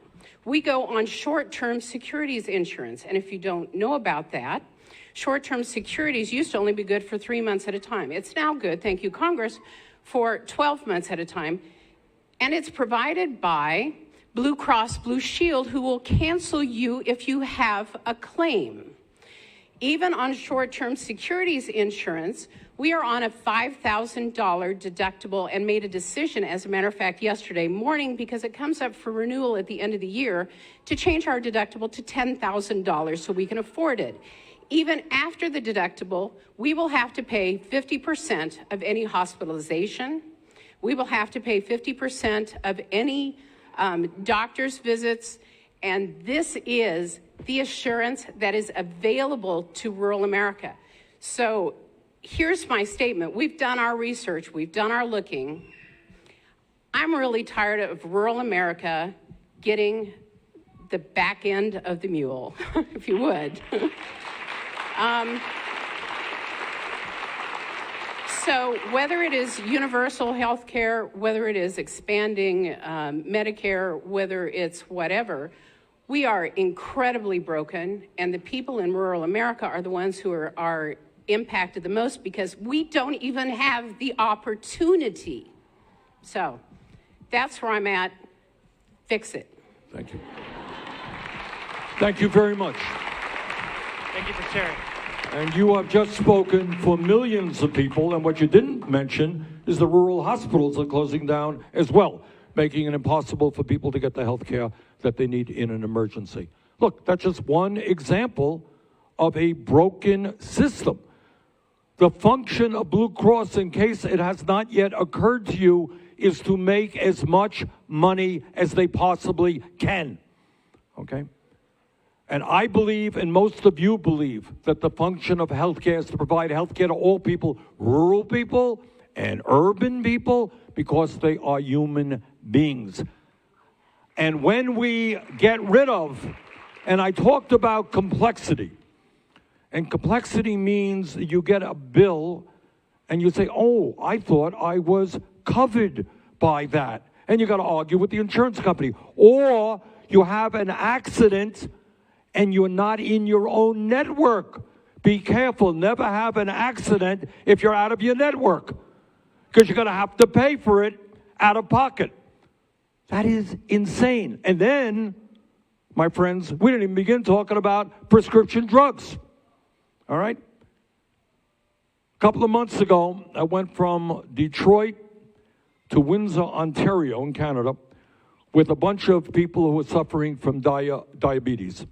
we go on short-term securities insurance. And if you don't know about that, short-term securities used to only be good for 3 months at a time. It's now good, thank you, Congress, for 12 months at a time. And it's provided by Blue Cross Blue Shield, who will cancel you if you have a claim. Even on short-term securities insurance, we are on a $5,000 deductible and made a decision, as a matter of fact, yesterday morning, because it comes up for renewal at the end of the year, to change our deductible to $10,000 so we can afford it. Even after the deductible, we will have to pay 50% of any hospitalization. We will have to pay 50% of any doctor's visits, and this is the assurance that is available to rural America. So here's my statement. We've done our research. We've done our looking. I'm really tired of rural America getting the back end of the mule, if you would. So whether it is universal health care, whether it is expanding Medicare, whether it's whatever, we are incredibly broken, and the people in rural America are the ones who are impacted the most because we don't even have the opportunity. So that's where I'm at. Fix it. Thank you. Thank you very much. Thank you for sharing. And you have just spoken for millions of people, and what you didn't mention is the rural hospitals are closing down as well, making it impossible for people to get the health care that they need in an emergency. Look, that's just one example of a broken system. The function of Blue Cross, in case it has not yet occurred to you, is to make as much money as they possibly can, okay? And I believe, and most of you believe, that the function of healthcare is to provide healthcare to all people, rural people and urban people, because they are human beings. And when we get rid of, and I talked about complexity, and complexity means you get a bill and you say, oh, I thought I was covered by that. And you got to argue with the insurance company. Or you have an accident and you're not in your own network. Be careful, never have an accident if you're out of your network, because you're going to have to pay for it out of pocket. That is insane. And then, my friends, we didn't even begin talking about prescription drugs. All right? A couple of months ago, I went from Detroit to Windsor, Ontario in Canada, with a bunch of people who are suffering from diabetes,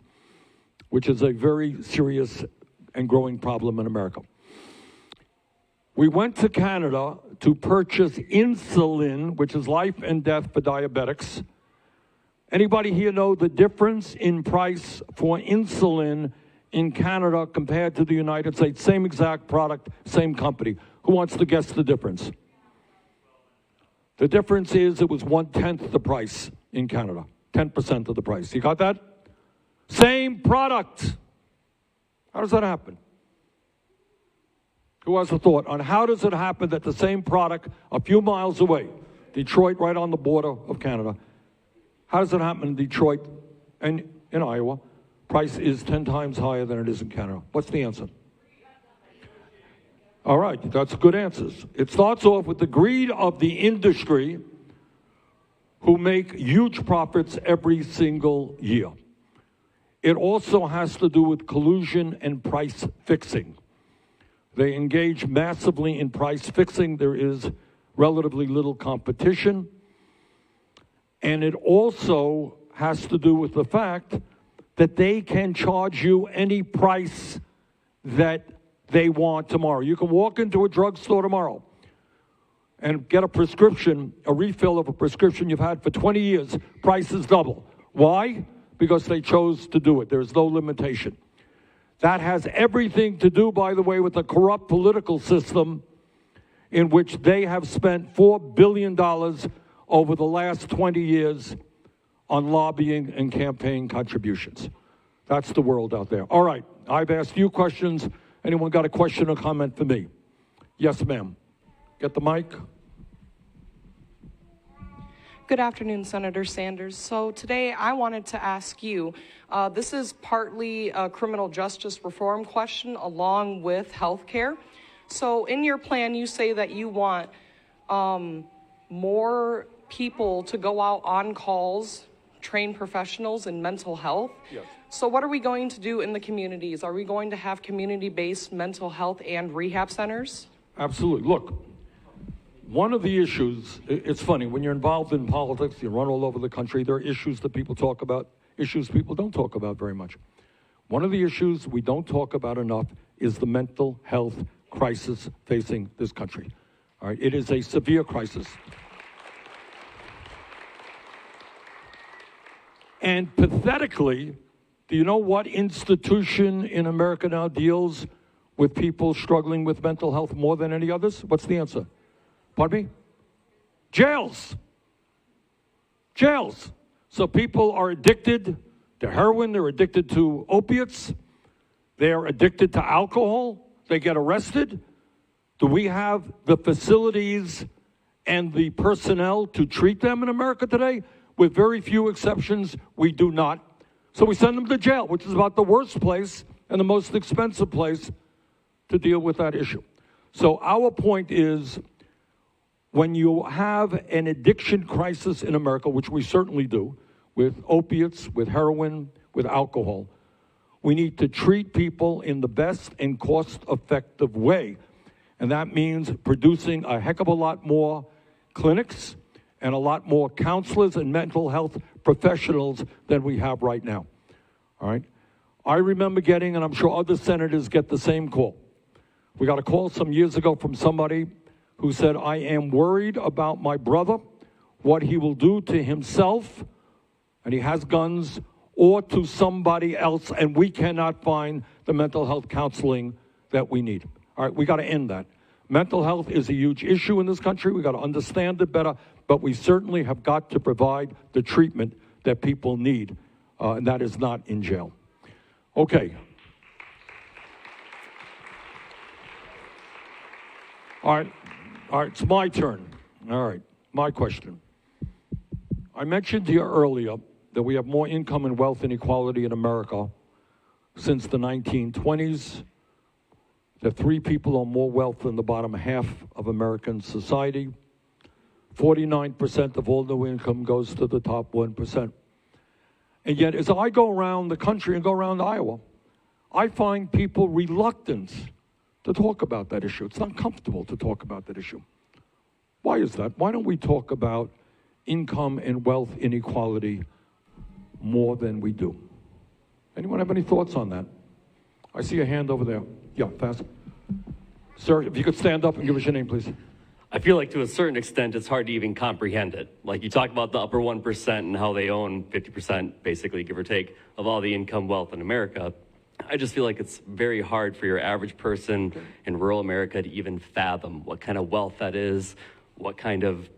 which is a very serious and growing problem in America. We went to Canada to purchase insulin, which is life and death for diabetics. Anybody here know the difference in price for insulin in Canada compared to the United States? Same exact product, same company. Who wants to guess the difference? The difference is it was 1/10 the price in Canada, 10% of the price. You got that? Same product. How does that happen? Who has a thought on how does it happen that the same product a few miles away, Detroit right on the border of Canada, how does it happen in Detroit and in Iowa, price is 10 times higher than it is in Canada? What's the answer? All right, that's good answers. It starts off with the greed of the industry who make huge profits every single year. It also has to do with collusion and price fixing. They engage massively in price fixing. There is relatively little competition. And it also has to do with the fact that they can charge you any price that they want tomorrow. You can walk into a drugstore tomorrow and get a prescription, a refill of a prescription you've had for 20 years, price is double. Why? Because they chose to do it. There's no limitation. That has everything to do, by the way, with the corrupt political system in which they have spent $4 billion over the last 20 years on lobbying and campaign contributions. That's the world out there. All right, I've asked you questions. Anyone got a question or comment for me? Yes, ma'am. Get the mic. Good afternoon, Senator Sanders. So today I wanted to ask you, this is partly a criminal justice reform question along with health care. So in your plan, you say that you want more people to go out on calls, train professionals in mental health. Yes. So what are we going to do in the communities? Are we going to have community-based mental health and rehab centers? Absolutely. Look, one of the issues, it's funny, when you're involved in politics, you run all over the country, there are issues that people talk about, issues people don't talk about very much. One of the issues we don't talk about enough is the mental health crisis facing this country. All right, it is a severe crisis. And pathetically, do you know what institution in America now deals with people struggling with mental health more than any others? What's the answer? Pardon me? Jails. Jails. So people are addicted to heroin, they're addicted to opiates, they're addicted to alcohol, they get arrested. Do we have the facilities and the personnel to treat them in America today? With very few exceptions, we do not. So we send them to jail, which is about the worst place and the most expensive place to deal with that issue. So our point is, when you have an addiction crisis in America, which we certainly do, with opiates, with heroin, with alcohol, we need to treat people in the best and cost-effective way. And that means producing a heck of a lot more clinics and a lot more counselors and mental health professionals than we have right now. All right? I remember getting, and I'm sure other senators get the same call. We got a call some years ago from somebody who said, I am worried about my brother, what he will do to himself, and he has guns, or to somebody else, and we cannot find the mental health counseling that we need. All right, we got to end that. Mental health is a huge issue in this country. We got to understand it better, but we certainly have got to provide the treatment that people need, and that is not in jail. Okay. All right, it's my turn. All right, my question. I mentioned here earlier that we have more income and wealth inequality in America since the 1920s, that 3 people own more wealth than the bottom half of American society. 49% of all new income goes to the top 1%. And yet, as I go around the country and go around Iowa, I find people reluctant to talk about that issue. It's not comfortable to talk about that issue. Why is that? Why don't we talk about income and wealth inequality more than we do. Anyone have any thoughts on that? I see a hand over there. Yeah, fast. Sir, if you could stand up and give us your name, please. I feel like to a certain extent, it's hard to even comprehend it. Like you talk about the upper 1% and how they own 50%, basically, give or take, of all the income wealth in America. I just feel like it's very hard for your average person in rural America to even fathom what kind of wealth that is, what kind of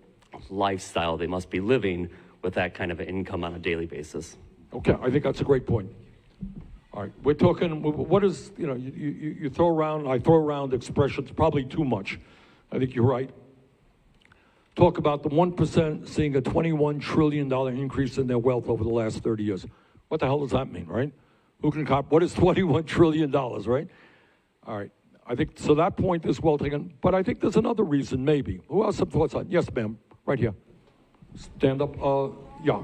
lifestyle they must be living with that kind of income on a daily basis. Okay, I think that's a great point. All right, we're talking, what is, you know, you throw around, I throw around expressions, probably too much. I think you're right. Talk about the 1% seeing a $21 trillion increase in their wealth over the last 30 years. What the hell does that mean, right? Who can what is $21 trillion, right? All right, I think, so that point is well taken, but I think there's another reason, maybe. Who else have thoughts on? Yes, ma'am, right here. Stand up, yeah,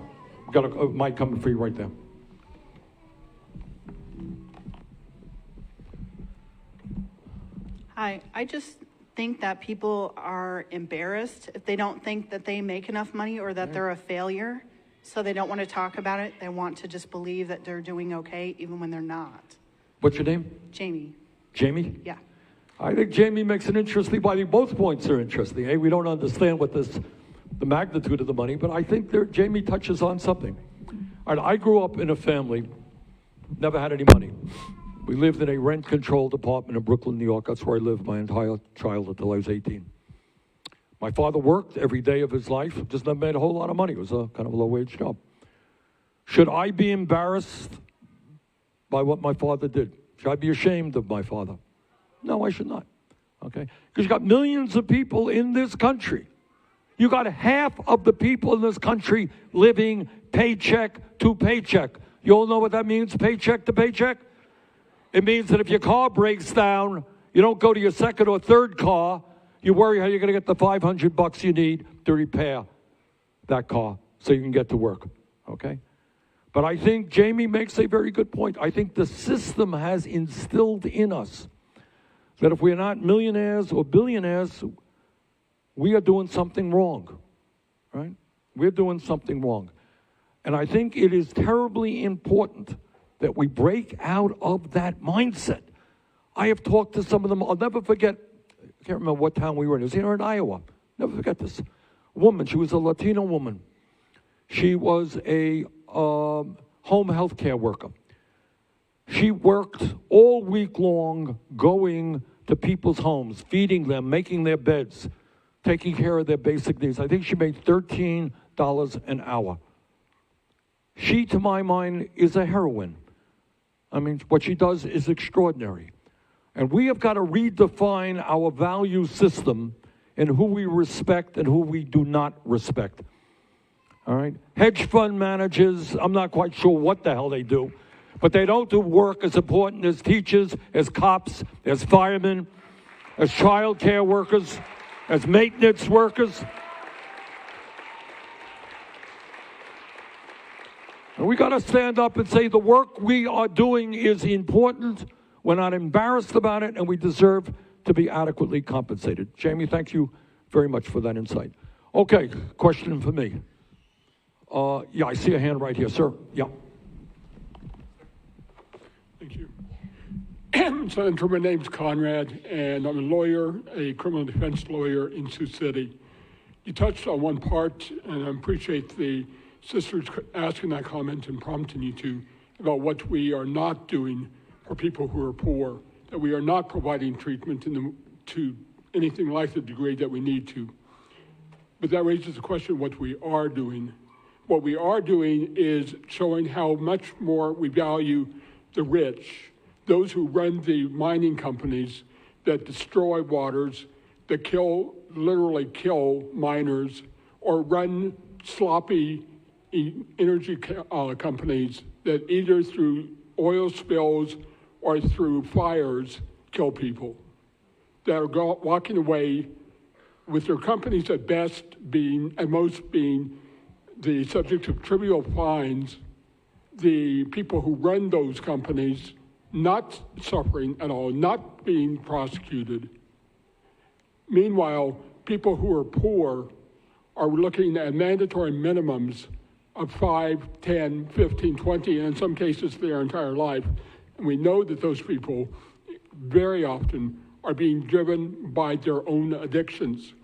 got a mic coming for you right there. Hi, I just think that people are embarrassed if they don't think that they make enough money or that they're a failure. So they don't want to talk about it. They want to just believe that they're doing okay, even when they're not. What's your name? Jamie. Jamie? Yeah. I think Jamie makes an interesting, I think both points are interesting. Hey, we don't understand what the magnitude of the money, but I think Jamie touches on something. All right, I grew up in a family, never had any money. We lived in a rent-controlled apartment in Brooklyn, New York. That's where I lived my entire childhood until I was 18. My father worked every day of his life, just never made a whole lot of money. It was a kind of a low-wage job. Should I be embarrassed by what my father did? Should I be ashamed of my father? No, I should not, okay? Because you got millions of people in this country. You got half of the people in this country living paycheck to paycheck. You all know what that means, paycheck to paycheck? It means that if your car breaks down, you don't go to your second or third car. You worry how you're going to get the $500 you need to repair that car so you can get to work, okay? But I think Jamie makes a very good point. I think the system has instilled in us that if we're not millionaires or billionaires, we are doing something wrong, right? We're doing something wrong. And I think it is terribly important that we break out of that mindset. I have talked to some of them. I'll never forget, I can't remember what town we were in. It was here in Iowa. Never forget this. Woman, she was a Latino woman. She was a home health care worker. She worked all week long going to people's homes, feeding them, making their beds, taking care of their basic needs. I think she made $13 an hour. She, to my mind, is a heroine. I mean, what she does is extraordinary. And we have got to redefine our value system in who we respect and who we do not respect. All right? Hedge fund managers, I'm not quite sure what the hell they do, but they don't do work as important as teachers, as cops, as firemen, as child care workers, as maintenance workers. And we got to stand up and say the work we are doing is important. We're not embarrassed about it, and we deserve to be adequately compensated. Jamie, thank you very much for that insight. Okay, question for me. Yeah, I see a hand right here, sir. Yeah. Thank you. Senator, my name's Conrad, and I'm a lawyer, a criminal defense lawyer in Sioux City. You touched on one part, and I appreciate the sisters asking that comment and prompting you to, about what we are not doing for people who are poor, that we are not providing treatment to anything like the degree that we need to. But that raises the question of what we are doing. What we are doing is showing how much more we value the rich, those who run the mining companies that destroy waters, that literally kill miners, or run sloppy energy companies that either through oil spills or through fires kill people, that are walking away with their companies at most being the subject of trivial fines, the people who run those companies not suffering at all, not being prosecuted. Meanwhile, people who are poor are we looking at mandatory minimums of 5, 10, 15, 20, and in some cases their entire life. And we know that those people very often are being driven by their own addictions.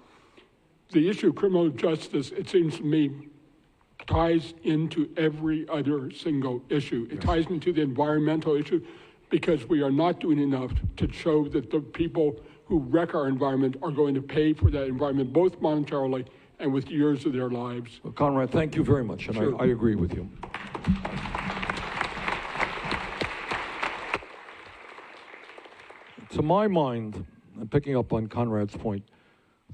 The issue of criminal justice, it seems to me, ties into every other single issue. It ties into the environmental issue because we are not doing enough to show that the people who wreck our environment are going to pay for that environment, both monetarily and with years of their lives. Well, Conrad, thank you very much, and Sure. I agree with you. To my mind, and picking up on Conrad's point,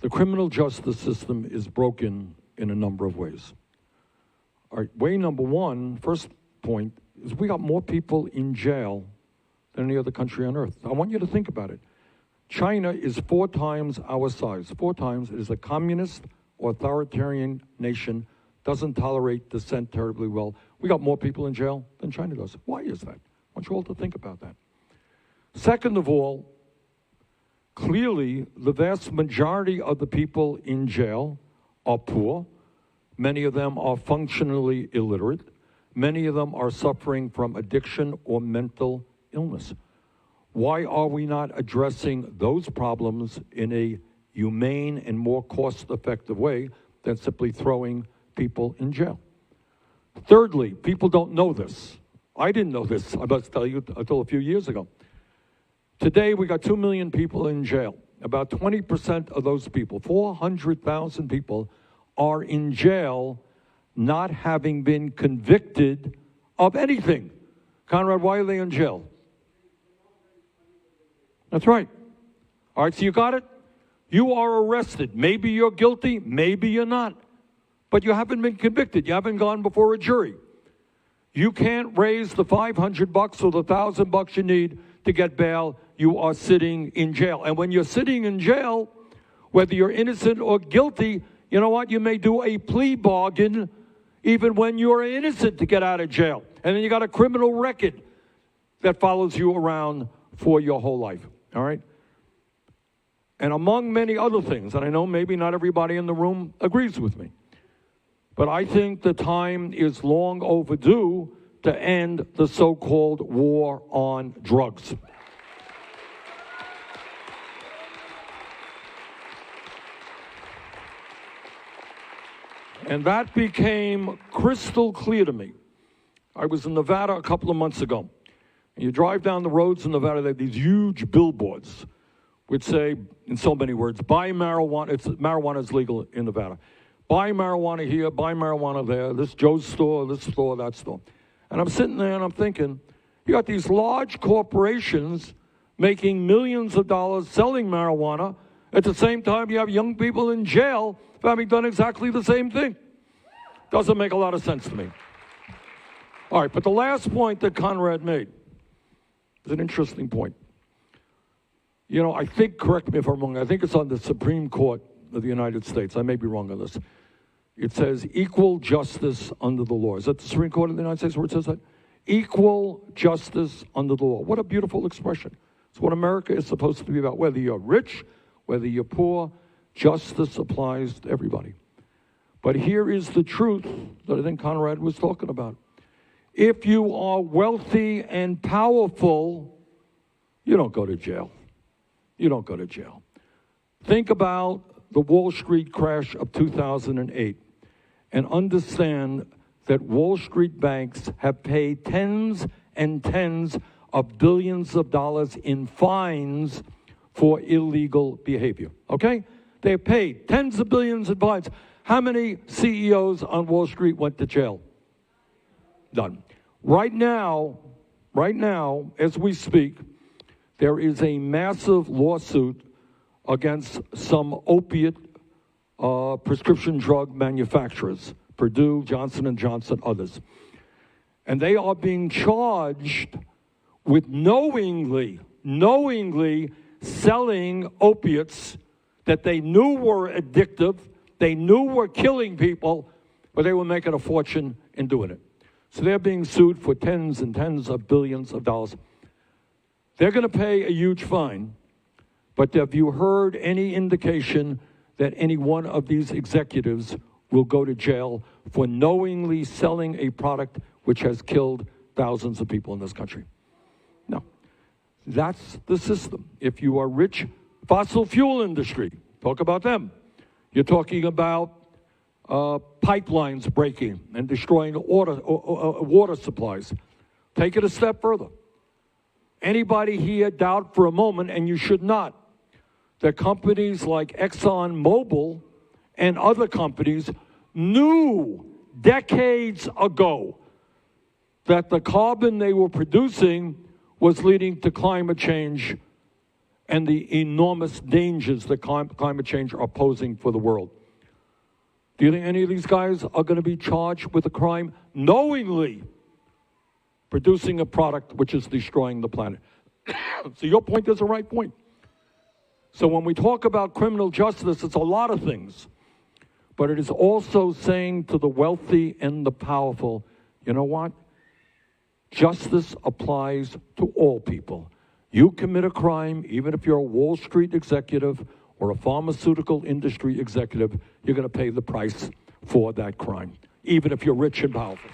the criminal justice system is broken in a number of ways. All right, way number one, first point, is we got more people in jail than any other country on earth. I want you to think about it. China is 4 times our size. 4 times. It is a communist, authoritarian nation, doesn't tolerate dissent terribly well. We got more people in jail than China does. Why is that? I want you all to think about that. Second of all, clearly the vast majority of the people in jail are poor. Many of them are functionally illiterate. Many of them are suffering from addiction or mental illness. Why are we not addressing those problems in a humane and more cost-effective way than simply throwing people in jail? Thirdly, people don't know this. I didn't know this, I must tell you, until a few years ago. Today, we got 2 million people in jail. About 20% of those people, 400,000 people, are in jail not having been convicted of anything. Conrad, why are they in jail? That's right. All right, so you got it? You are arrested. Maybe you're guilty, maybe you're not. But you haven't been convicted. You haven't gone before a jury. You can't raise the $500 or the $1,000 you need to get bail. You are sitting in jail. And when you're sitting in jail, whether you're innocent or guilty, you know what? You may do a plea bargain even when you're innocent to get out of jail. And then you got a criminal record that follows you around for your whole life. All right? And among many other things, and I know maybe not everybody in the room agrees with me, but I think the time is long overdue to end the so-called war on drugs. And that became crystal clear to me. I was in Nevada a couple of months ago. And you drive down the roads in Nevada, they have these huge billboards which say, in so many words, buy marijuana. Marijuana is legal in Nevada. Buy marijuana here, buy marijuana there, this Joe's store, this store, that store. And I'm sitting there and I'm thinking, you got these large corporations making millions of dollars selling marijuana. At the same time, you have young people in jail for having done exactly the same thing. Doesn't make a lot of sense to me. All right, but the last point that Conrad made is an interesting point. You know, I think, correct me if I'm wrong, I think it's on the Supreme Court of the United States. I may be wrong on this. It says equal justice under the law. Is that the Supreme Court of the United States where it says that? Equal justice under the law. What a beautiful expression. It's what America is supposed to be about. Whether you're rich, whether you're poor, justice applies to everybody. But here is the truth that I think Conrad was talking about. If you are wealthy and powerful, you don't go to jail. You don't go to jail. Think about the Wall Street crash of 2008 and understand that Wall Street banks have paid tens and tens of billions of dollars in fines for illegal behavior, okay? They have paid tens of billions in fines. How many CEOs on Wall Street went to jail? None. Right now, as we speak, there is a massive lawsuit against some opiate prescription drug manufacturers, Purdue, Johnson & Johnson, others. And they are being charged with knowingly selling opiates that they knew were addictive, they knew were killing people, but they were making a fortune in doing it. So they're being sued for tens and tens of billions of dollars. They're going to pay a huge fine, but have you heard any indication that any one of these executives will go to jail for knowingly selling a product which has killed thousands of people in this country. No. That's the system. If you are rich, fossil fuel industry, talk about them. You're talking about pipelines breaking and destroying water supplies. Take it a step further. Anybody here doubt for a moment, and you should not, that companies like ExxonMobil and other companies knew decades ago that the carbon they were producing was leading to climate change and the enormous dangers that climate change are posing for the world? Do you think any of these guys are going to be charged with a crime knowingly producing a product which is destroying the planet? So your point is a right point. So when we talk about criminal justice, it's a lot of things. But it is also saying to the wealthy and the powerful, you know what? Justice applies to all people. You commit a crime, even if you're a Wall Street executive or a pharmaceutical industry executive, you're going to pay the price for that crime, even if you're rich and powerful.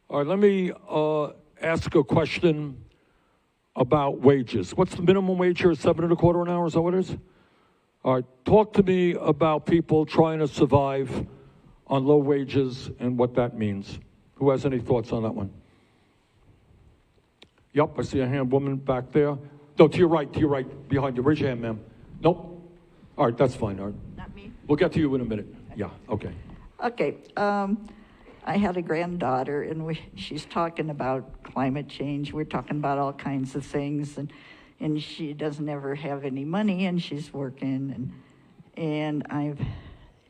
All right, let me ask a question about wages. What's the minimum wage here? $7.25 an hour, is that what it is? All right, talk to me about people trying to survive on low wages and what that means. Who has any thoughts on that one? Yep, I see a hand, woman back there. No, to your right, behind you. Raise your hand, ma'am. Nope. All right, that's fine. All right. Not me. We'll get to you in a minute. Yeah, okay. Okay, I had a granddaughter, and she's talking about climate change. We're talking about all kinds of things, and she doesn't ever have any money, and she's working, and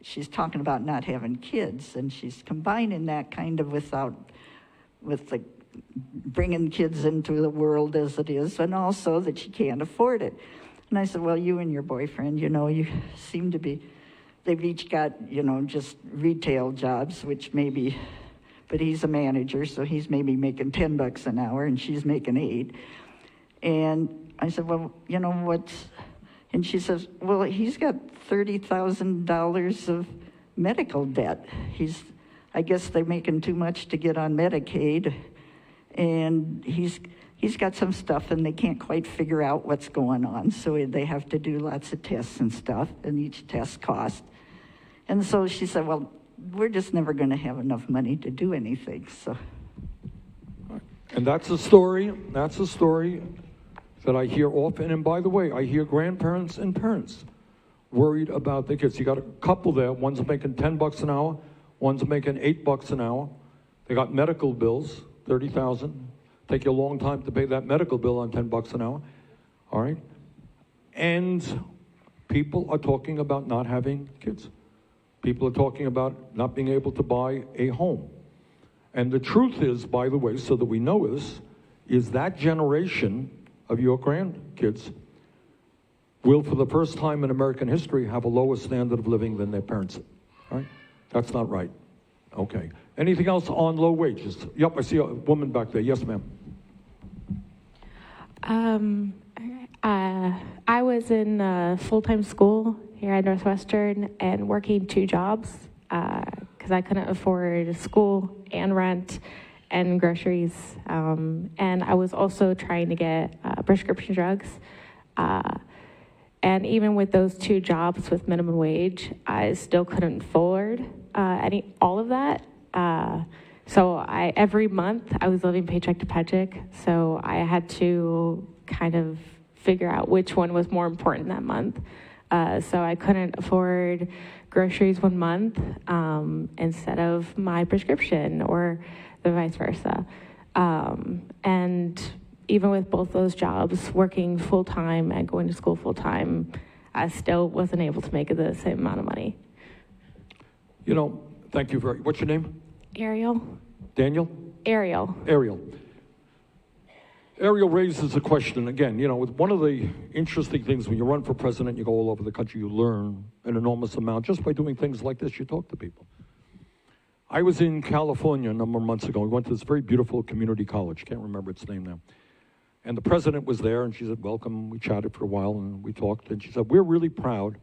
she's talking about not having kids, and she's combining that kind of with the bringing kids into the world as it is, and also that she can't afford it. And I said, well, you and your boyfriend, you seem to be, they've each got, just retail jobs, which maybe, but he's a manager, so he's maybe making $10 an hour, and she's making $8. And I said, well, what's, and she says, well, he's got $30,000 of medical debt. I guess they're making too much to get on Medicaid, and he's got some stuff, and they can't quite figure out what's going on, so they have to do lots of tests and stuff, and each test costs. And so she said, well, we're just never going to have enough money to do anything, so. And that's a story that I hear often. And by the way, I hear grandparents and parents worried about their kids. You got a couple there. One's making $10 an hour. One's making $8 an hour. They got medical bills, $30,000. Take you a long time to pay that medical bill on $10 an hour. All right? And people are talking about not having kids. People are talking about not being able to buy a home. And the truth is, by the way, so that we know this, is that generation of your grandkids will, for the first time in American history, have a lower standard of living than their parents. All right? That's not right. Okay. Anything else on low wages? Yep, I see a woman back there. Yes, ma'am. I was in full-time school here at Northwestern and working 2 jobs because I couldn't afford school and rent and groceries. And I was also trying to get prescription drugs. And even with those 2 jobs with minimum wage, I still couldn't afford all of that. So every month I was living paycheck to paycheck. So I had to kind of figure out which one was more important that month. So I couldn't afford groceries one month instead of my prescription, or the vice versa. And even with both those jobs, working full-time and going to school full-time, I still wasn't able to make the same amount of money. Thank you very much. What's your name? Ariel? Daniel? Ariel. Ariel raises a question. Again, one of the interesting things when you run for president, you go all over the country, you learn an enormous amount just by doing things like this. You talk to people. I was in California a number of months ago. We went to this very beautiful community college. Can't remember its name now. And the president was there, and she said, welcome. We chatted for a while, and we talked. And she said, we're really proud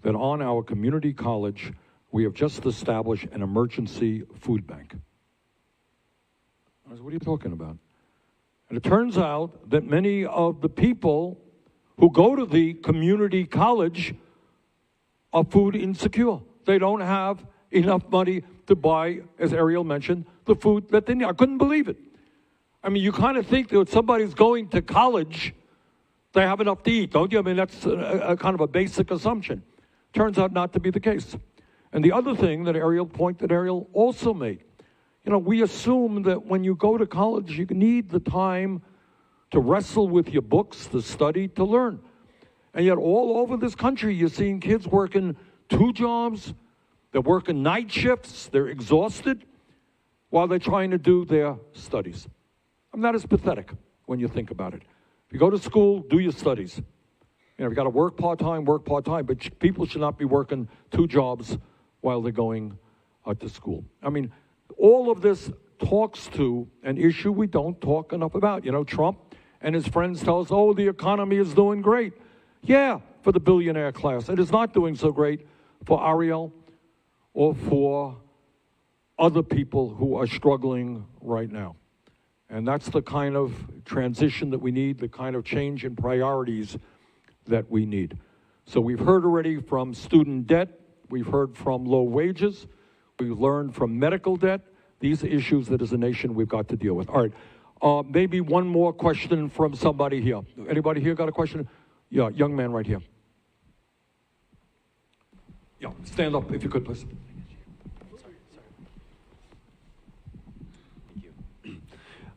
that on our community college, we have just established an emergency food bank. I said, what are you talking about? And it turns out that many of the people who go to the community college are food insecure. They don't have enough money to buy, as Ariel mentioned, the food that they need. I couldn't believe it. I mean, you kind of think that when somebody's going to college, they have enough to eat, don't you? I mean, that's a kind of a basic assumption. Turns out not to be the case. And the other thing that Ariel also made, you know, we assume that when you go to college, you need the time to wrestle with your books, to study, to learn. And yet all over this country, you're seeing kids working 2 jobs, they're working night shifts, they're exhausted while they're trying to do their studies. And that is pathetic when you think about it. If you go to school, do your studies. You know, if you got to work part-time, but people should not be working 2 jobs while they're going to school. I mean, all of this talks to an issue we don't talk enough about. You know, Trump and his friends tell us, oh, the economy is doing great. Yeah, for the billionaire class. It is not doing so great for Ariel or for other people who are struggling right now. And that's the kind of transition that we need, the kind of change in priorities that we need. So we've heard already from student debt, we've heard from low wages, we've learned from medical debt. These are issues that as a nation we've got to deal with. All right, maybe one more question from somebody here. Anybody here got a question? Yeah, young man right here. Yeah, stand up if you could, please.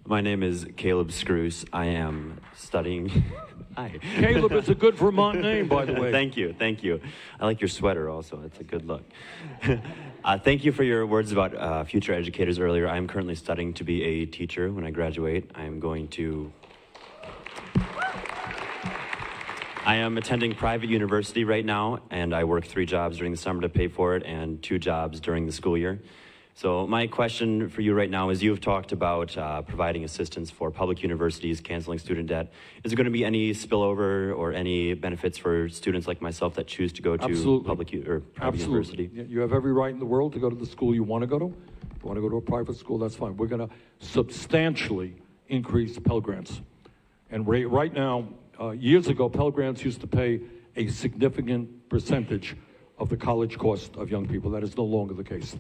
My name is Caleb Screws. I am studying. Hi. Caleb is a good Vermont name, by the way. Thank you, thank you. I like your sweater also. That's a good look. Thank you for your words about future educators earlier. I'm currently studying to be a teacher when I graduate. I am attending private university right now, and I work 3 jobs during the summer to pay for it and 2 jobs during the school year. So my question for you right now is, you've talked about providing assistance for public universities, canceling student debt. Is there going to be any spillover or any benefits for students like myself that choose to go to public or private university? You have every right in the world to go to the school you want to go to. If you want to go to a private school, that's fine. We're going to substantially increase Pell Grants. And right now, years ago, Pell Grants used to pay a significant percentage of the college cost of young people. That is no longer the case.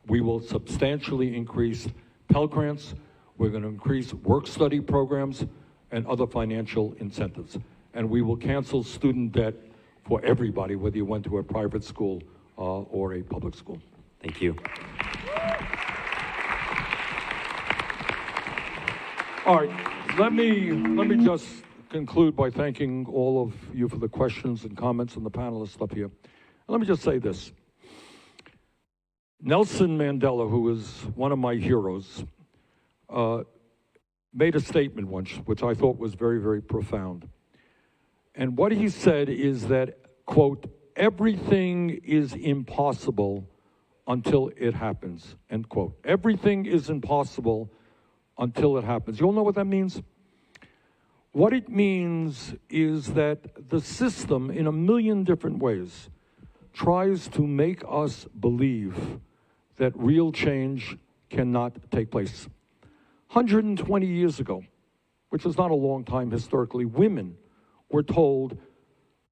We will substantially increase Pell Grants. We're going to increase work-study programs and other financial incentives. And we will cancel student debt for everybody, whether you went to a private school or a public school. Thank you. All right, let me just conclude by thanking all of you for the questions and comments and the panelists up here. And let me just say this. Nelson Mandela, who is one of my heroes, made a statement once, which I thought was very, very profound. And what he said is that, quote, everything is impossible until it happens, end quote. Everything is impossible until it happens. You all know what that means? What it means is that the system, in a million different ways, tries to make us believe that real change cannot take place. 120 years ago, which is not a long time historically, women were told,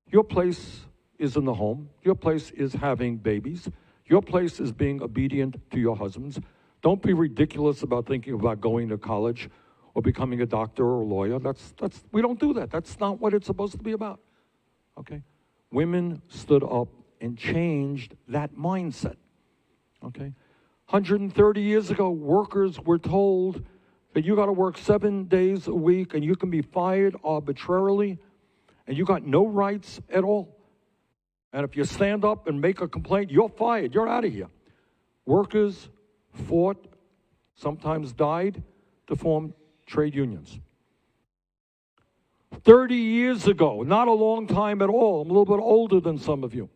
your place is in the home, your place is having babies, your place is being obedient to your husbands. Don't be ridiculous about thinking about going to college or becoming a doctor or a lawyer. We don't do that. That's not what it's supposed to be about, okay? Women stood up and changed that mindset, okay? 130 years ago, workers were told that you got to work 7 days a week and you can be fired arbitrarily and you got no rights at all. And if you stand up and make a complaint, you're fired, you're out of here. Workers fought, sometimes died, to form trade unions. 30 years ago, not a long time at all, I'm a little bit older than some of you.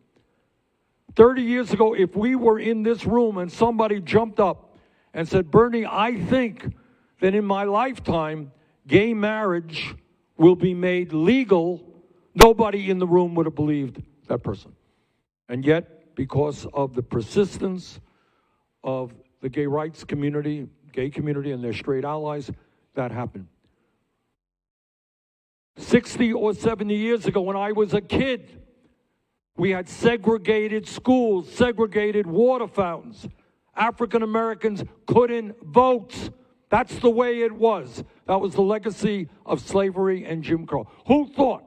30 years ago, if we were in this room and somebody jumped up and said, Bernie, I think that in my lifetime, gay marriage will be made legal, nobody in the room would have believed that person. And yet, because of the persistence of the gay rights community, gay community and their straight allies, that happened. 60 or 70 years ago, when I was a kid, we had segregated schools, segregated water fountains. African Americans couldn't vote. That's the way it was. That was the legacy of slavery and Jim Crow. Who thought?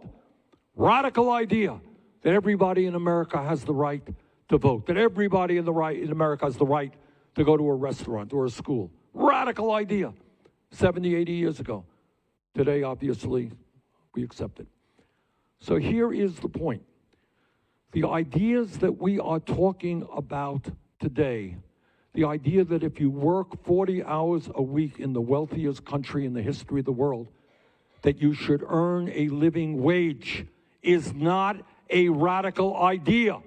Radical idea that everybody in America has the right to vote, that everybody in America has the right to go to a restaurant or a school. Radical idea 70, 80 years ago. Today, obviously, we accept it. So here is the point. The ideas that we are talking about today, the idea that if you work 40 hours a week in the wealthiest country in the history of the world, that you should earn a living wage, is not a radical idea.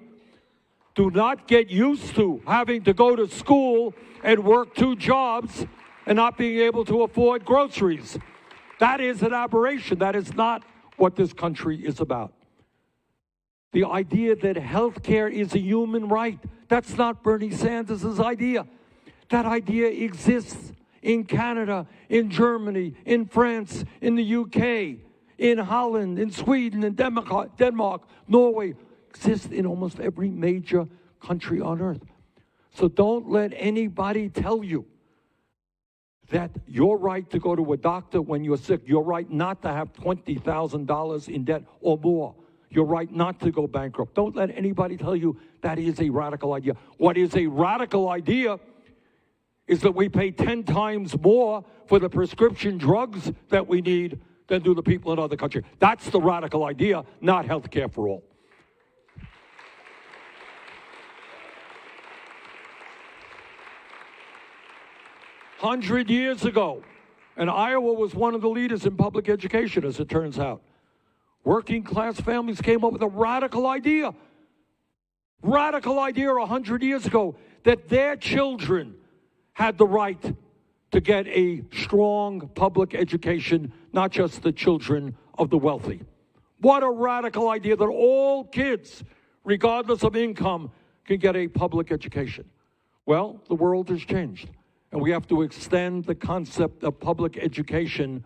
Do not get used to having to go to school and work 2 jobs and not being able to afford groceries. That is an aberration. That is not what this country is about. The idea that health care is a human right, that's not Bernie Sanders' idea. That idea exists in Canada, in Germany, in France, in the UK, in Holland, in Sweden, in Denmark, Norway. Exists in almost every major country on earth. So don't let anybody tell you that your right to go to a doctor when you're sick, your right not to have $20,000 in debt or more, your right not to go bankrupt. Don't let anybody tell you that is a radical idea. What is a radical idea is that we pay 10 times more for the prescription drugs that we need than do the people in other countries. That's the radical idea, not health care for all. $100 years ago, and Iowa was one of the leaders in public education, as it turns out. Working class families came up with a radical idea 100 years ago, that their children had the right to get a strong public education, not just the children of the wealthy. What a radical idea that all kids, regardless of income, can get a public education. Well, the world has changed, and we have to extend the concept of public education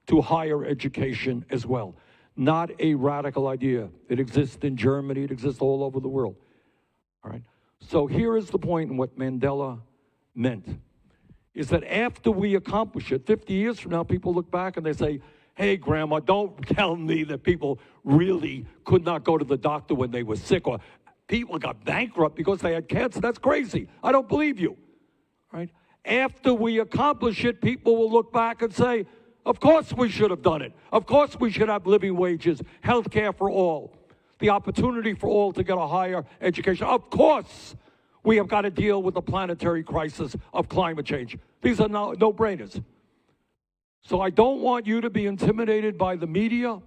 to higher education as well. Not a radical idea. It exists in Germany. It exists all over the world. All right? So here is the point in what Mandela meant, is that after we accomplish it, 50 years from now, people look back and they say, hey, Grandma, don't tell me that people really could not go to the doctor when they were sick, or people got bankrupt because they had cancer. That's crazy. I don't believe you. All right? After we accomplish it, people will look back and say, of course we should have done it. Of course we should have living wages, health care for all, the opportunity for all to get a higher education. Of course we have got to deal with the planetary crisis of climate change. These are no-brainers. So I don't want you to be intimidated by the media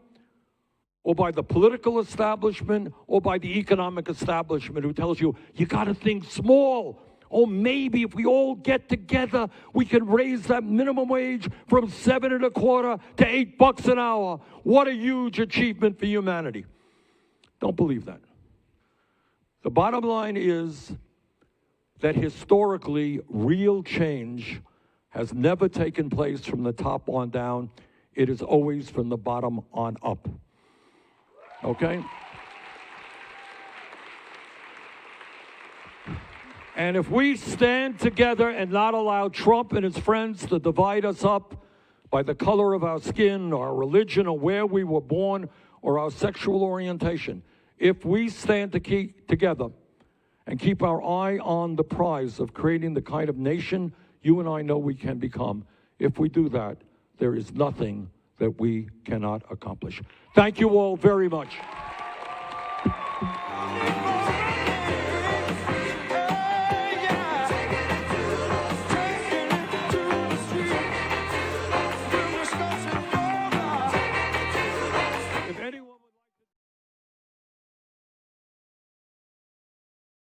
or by the political establishment or by the economic establishment who tells you, you got to think small. Oh, maybe if we all get together, we can raise that minimum wage from $7.25 to $8 an hour. What a huge achievement for humanity. Don't believe that. The bottom line is that historically, real change has never taken place from the top on down. It is always from the bottom on up. Okay? And if we stand together and not allow Trump and his friends to divide us up by the color of our skin, or our religion, or where we were born, or our sexual orientation, if we stand together and keep our eye on the prize of creating the kind of nation you and I know we can become, if we do that, there is nothing that we cannot accomplish. Thank you all very much.